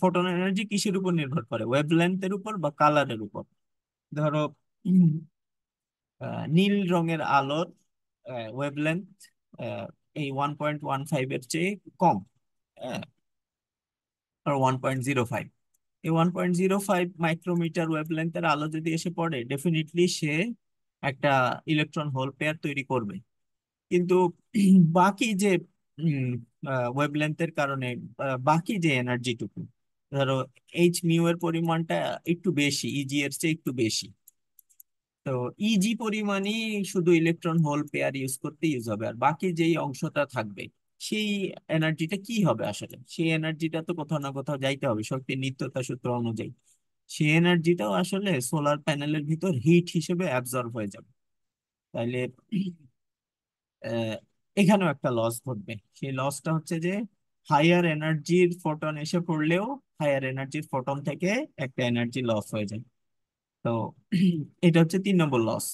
ফোটন এনার্জি কিসের উপর নির্ভর করে, ওয়েভলেন্থের উপর বা কালারের উপর? ধরো নীল রঙের আলোর ওয়েভলেন্থ এই 1.15 এর চেয়ে কম, আর 1.05, এই 1.05 মাইক্রোমিটার ওয়েভলেন্থের আলো যদি এসে পড়ে, ডেফিনেটলি সে একটা ইলেকট্রন হোল পেয়ার তৈরি করবে। কিন্তু বাকি যে ওয়েভলেন্থের কারণে বাকি যে এনার্জিটুকু, ধরো এইচ মিউ এর পরিমাণটা একটু বেশি, ইজি এর চেয়ে একটু বেশি। তো ইজি পরিমাণই শুধু ইলেকট্রন হোল পেয়ার ইউজ করতে ইউজ হবে, আর বাকি যেই অংশটা থাকবে, সেই এনার্জিটা কি হবে আসলে? সেই এনার্জিটা তো কোথাও না কোথাও যাইতে হবে শক্তির নিত্যতা সূত্র অনুযায়ী। সেই এনার্জিটাও আসলে সোলার প্যানেলের ভিতর হিট হিসেবে অ্যাবজর্ব হয়ে যাবে। তাইলে আহ, এখানেও একটা লস ঘটবে। সেই লসটা হচ্ছে যে হায়ার এনার্জির ফোটন এসে পড়লেও হায়ার এনার্জির ফোটন থেকে একটা এনার্জি লস হয়ে যায়। তো এটা হচ্ছে 3 নম্বর লস।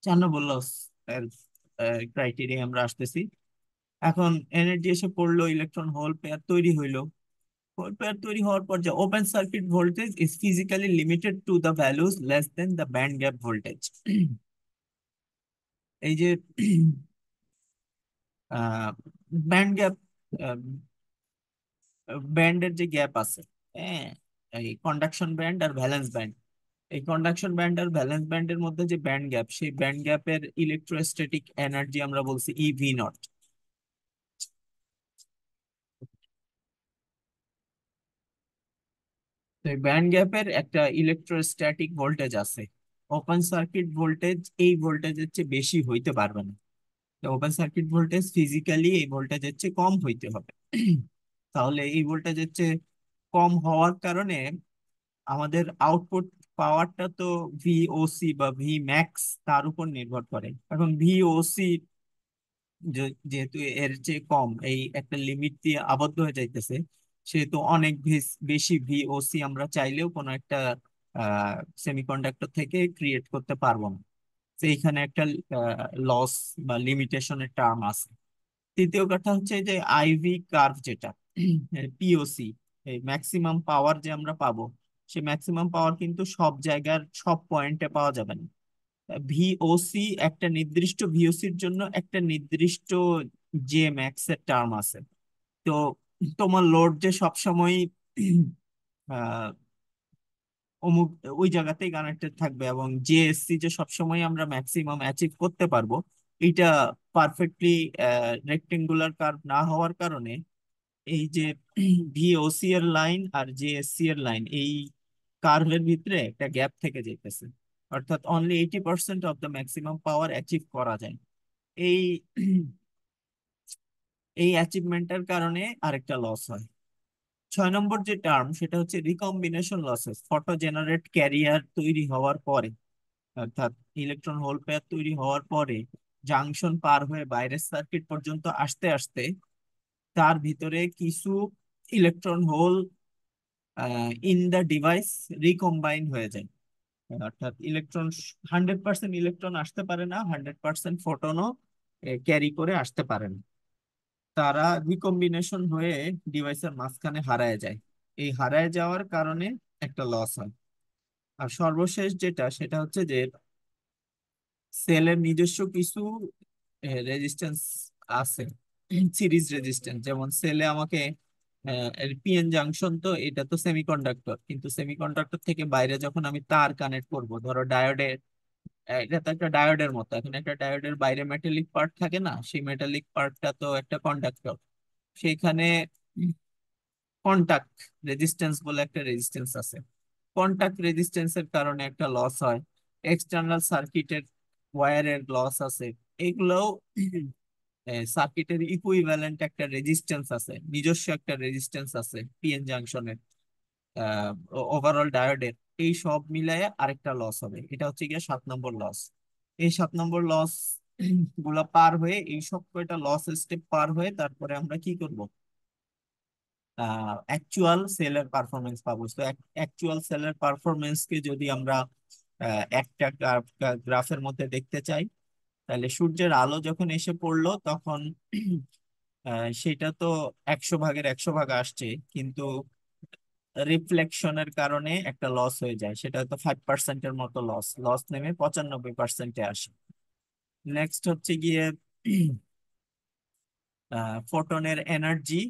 4 নম্বর লস এর ক্রাইটেরিয়া আমরা আসতেছি। এখন এনার্জি এসে পড়লো, ইলেকট্রন হোল পেয়ার তৈরি হইলো। হোল পেয়ার তৈরি হওয়ার পর যে open circuit voltage is physically limited to the values less than the band gap voltage. এই যে ব্যান্ড গ্যাপ, ব্যান্ডের যে গ্যাপ আছে, হ্যাঁ, এই কন্ডাকশন ব্যান্ড আর ভ্যালেন্স ব্যান্ড, এই কন্ডাকশন ব্যান্ড আর ভ্যালেন্স ব্যান্ডের মধ্যে যে ব্যান্ড গ্যাপ, সেই ব্যান্ড গ্যাপের ইলেকট্রোস্ট্যাটিক এনার্জি আমরা বলছি ইভি নট। তো এই ব্যান্ড গ্যাপের একটা ইলেকট্রোস্ট্যাটিক ভোল্টেজ আছে। ওপেন সার্কিট ভোল্টেজ এই ভোল্টেজের চেয়ে বেশি হইতে পারবে না। ওপেন সার্কিট ভোল্টেজ ফিজিক্যালি এই ভোল্টেজের চেয়ে কম হইতে হবে। তাহলে এই ভোল্টেজের চেয়ে কম হওয়ার কারণে আমাদের আউটপুট পাওয়ারটা তো ভিওসি বা ভি ম্যাক্স তার উপর নির্ভর করে। এখন ভিওসি যেহেতু এর চেয়ে কম, এই একটা লিমিট দিয়ে আবদ্ধ হয়ে যাইতেছে, সেহেতু অনেক বেশি ভিওসি আমরা চাইলেও কোনো একটা সেমিকন্ডাক্টর থেকে ক্রিয়েট করতে পারবো না। তো এইখানে একটা লস বা লিমিটেশনের টার্ম আছে। তৃতীয় কথা হচ্ছে যে আইভি কার্ভ, যেটা পিওসি, এই ম্যাক্সিমাম পাওয়ার যে আমরা পাবো, সে ম্যাক্সিমাম পাওয়ার কিন্তু সব জায়গার সব পয়েন্টে পাওয়া যাবে না। ভিওসি, একটা নির্দিষ্ট ভিওসির জন্য একটা নির্দিষ্ট যে ম্যাক্স এর টার্ম আছে। তো তোমার লোড যে সবসময় আহ অমুক ওই জায়গাতেই কানেক্টেড থাকবে, এবং জেএসসি যে সবসময় আমরা ম্যাক্সিমাম অ্যাচিভ করতে পারবো, এটা পারফেক্টলি রেক্টেঙ্গুলার কার্ভ না হওয়ার কারণে এই যে ভিওসি এর লাইন আর জেএসসি এর লাইন, এই কার্ভের ভিতরে একটা গ্যাপ থেকে যাইতেছে। অর্থাৎ only 80% of the maximum power achieve করা যায়। এই এই অ্যাচিভমেন্টের কারণে আরেকটা লস হয়। 6 নম্বর যে টার্ম, সেটা হচ্ছে recombination losses. Photo generate career তৈরি হওয়ার পরে, অর্থাৎ ইলেকট্রন হোল পেয়ার তৈরি হওয়ার পরে জাংশন পার হয়ে বাইরের সার্কিট পর্যন্ত আসতে আসতে তার ভিতরে কিছু electron hole in the device রিকম্বাইন হয়ে যায়। অর্থাৎ ইলেকট্রন 100% ইলেকট্রন আসতে পারে না, 100% ফোটনও ক্যারি করে আসতে পারে না। তারা রিকম্বিনেশন হয়ে ডিভাইসের মাঝখানে হারায় যায়। এই হারায় যাওয়ার কারণে একটা লস হয়। আর সর্বশেষ যেটা, সেটা হচ্ছে যে সেলের নিজস্ব কিছু রেজিস্ট্যান্স আছে, সিরিজ রেজিস্ট্যান্স, যেমন সেলে আমাকে পিএন জাংশন, তো এটা তো সেমিকন্ডাক্টর, কিন্তু সেমিকন্ডাক্টর থেকে বাইরে যখন আমি তার কানেক্ট করব, ধরো ডায়োডের, এটা তো একটা ডায়োডের মতো, এখন একটা ডায়োডের বাইরে মেটালিক পার্ট থাকে না, সেই মেটালিক পার্টটা তো একটা কন্ডাক্টর। সেইখানে কন্টাক্ট রেজিস্ট্যান্স বলে একটা রেজিস্ট্যান্স আছে। কন্টাক্ট রেজিস্ট্যান্সের কারণে একটা লস হয়। এক্সটার্নাল সার্কিটের ওয়্যারের লস আছে। এগুলোও সার্কিটের ইকুইভ্যালেন্ট একটা রেজিস্ট্যান্স আছে, নিজস্ব একটা রেজিস্ট্যান্স আছে পিএন জাংশনের, ওভারঅল ডায়োডের। এই সব মিলায়ে আরেকটা লস হবে, এটা হচ্ছে গিয়ে 7 নম্বর লস। এই 7 নম্বর লস গুলা পার হয়ে, এই সব কয়টা লস স্টেপ পার হয়ে তারপরে আমরা কি করব, অ্যাকচুয়াল সেলের পারফরমেন্স পাবো। তো অ্যাকচুয়াল সেলের পারফরমেন্স কে যদি আমরা একটা গ্রাফের মধ্যে দেখতে চাই, তাহলে সূর্যের আলো যখন এসে পড়লো তখন সেটা তো 100 ভাগের 100 ভাগ আসছে, কিন্তু রিফ্লেকশনের কারণে একটা লস হয়ে যায়, সেটা তো 5%-এর মতো লস, লস নেমে 95%-এ আসে। নেক্সট হচ্ছে গিয়ে ফোটনের এনার্জি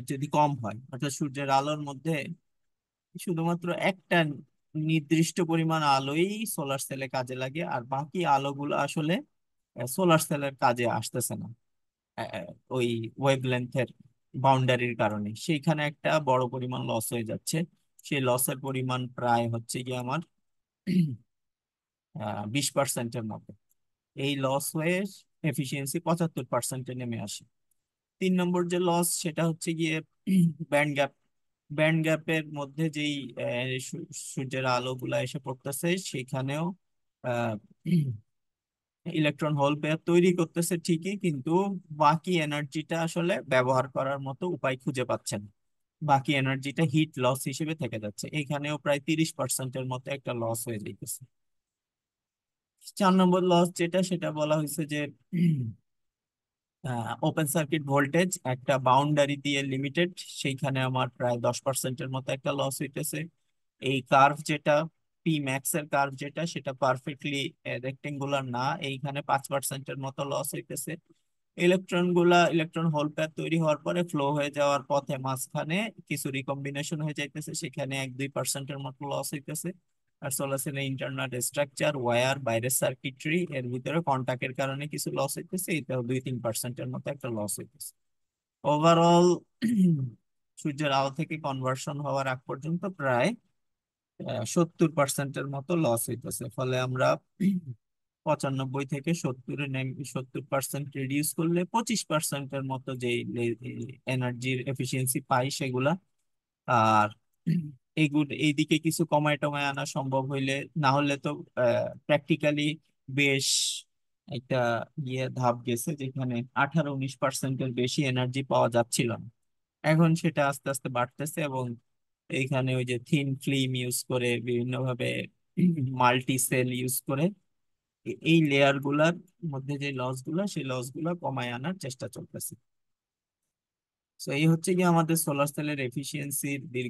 যদি কম হয়, অর্থাৎ সূর্যের আলোর মধ্যে শুধুমাত্র একটা নির্দিষ্ট পরিমাণ আলোই সোলার সেলে কাজে লাগে, আর বাকি আলোগুলো আসলে সোলার সেলের কাজে আসতেছে না, ওই ওয়েভলেন্থের বাউন্ডারির কারণে সেইখানে একটা বড় পরিমাণ লস হয়ে যাচ্ছে। সেই লসের পরিমাণ প্রায় হচ্ছে গিয়ে আমার 20%-এর মতো। এই লস হয়ে এফিসিয়েন্সি 75%-এ নেমে আসে। 3 নম্বর যে লস, সেটা হচ্ছে গিয়ে ব্যান্ড গ্যাপ। ব্যান্ড গ্যাপের মধ্যে যেই সূর্যের আলোগুলা এসে পড়তেছে, সেখানেও ইলেকট্রন হোল পেয়ার তৈরি করতেছে ঠিকই, কিন্তু বাকি এনার্জিটা আসলে ব্যবহার করার মতো উপায় খুঁজে পাচ্ছেন। বাকি এনার্জিটা হিট লস হিসেবে থেকে যাচ্ছে, এখানেও প্রায় 30%-এর মতো একটা লস হয়ে যাইতেছে। 4 নম্বর লস যেটা, সেটা বলা হয়েছে যে ওপেন সার্কিট ভোল্টেজ একটা বাউন্ডারি দিয়ে লিমিটেড, সেইখানে আমার প্রায় 10%-এর মতো একটা লস হইতেছে। এই কার্ভ যেটা, পি ম্যাক্স এর কার্ভ যেটা, সেটা পারফেক্টলি রেক্টেঙ্গুলার না, এইখানে 5%-এর মতো লস হইতেছে। ইলেকট্রন হোল পেয়ার তৈরি হওয়ার পরে ফ্লো হয়ে যাওয়ার পথে মাঝখানে কিছু রিকম্বিনেশন হয়ে যাইতেছে, সেখানে 1-2%-এর মতো লস হইতেছে। আর সোলার সেলের ইন্টারনাল স্ট্রাকচার, ওয়্যার, বাইরের সার্কিটরি, এর ভিতরে কন্টাক্টের কারণে কিছু লস হইতেছে, এটাও 2-3%-এর মতো একটা লস হইতেছে। ওভারঅল সূর্যের আলো থেকে কনভার্সন হওয়ার আগ পর্যন্ত প্রায় 70%-এর মতো লস হইতেছে। ফলে আমরা 95 থেকে 70% রিডিউস করলে 25%-এর মতো যে এনার্জির এফিসিয়েন্সি পাই সেগুলা। আর এইদিকে কিছু কমায় টমায় আনা সম্ভব হইলে, না হলে তো প্র্যাকটিক্যালি বেশ একটা ধাপ গেছে, যেখানে 18-19%-এর বেশি এনার্জি পাওয়া যাচ্ছিল না। এখন সেটা আস্তে আস্তে বাড়তেছে, এবং এইখানে ওই যে থিন ফিল্ম ইউজ করে, বিভিন্ন ভাবে মাল্টি সেল ইউজ করে এই লেয়ার গুলার মধ্যে যে লস গুলা, সেই লস গুলা কমায় আনার চেষ্টা চলতেছে। তো এই হচ্ছে কি আমাদের সোলার সেলের এফিসিয়েন্সির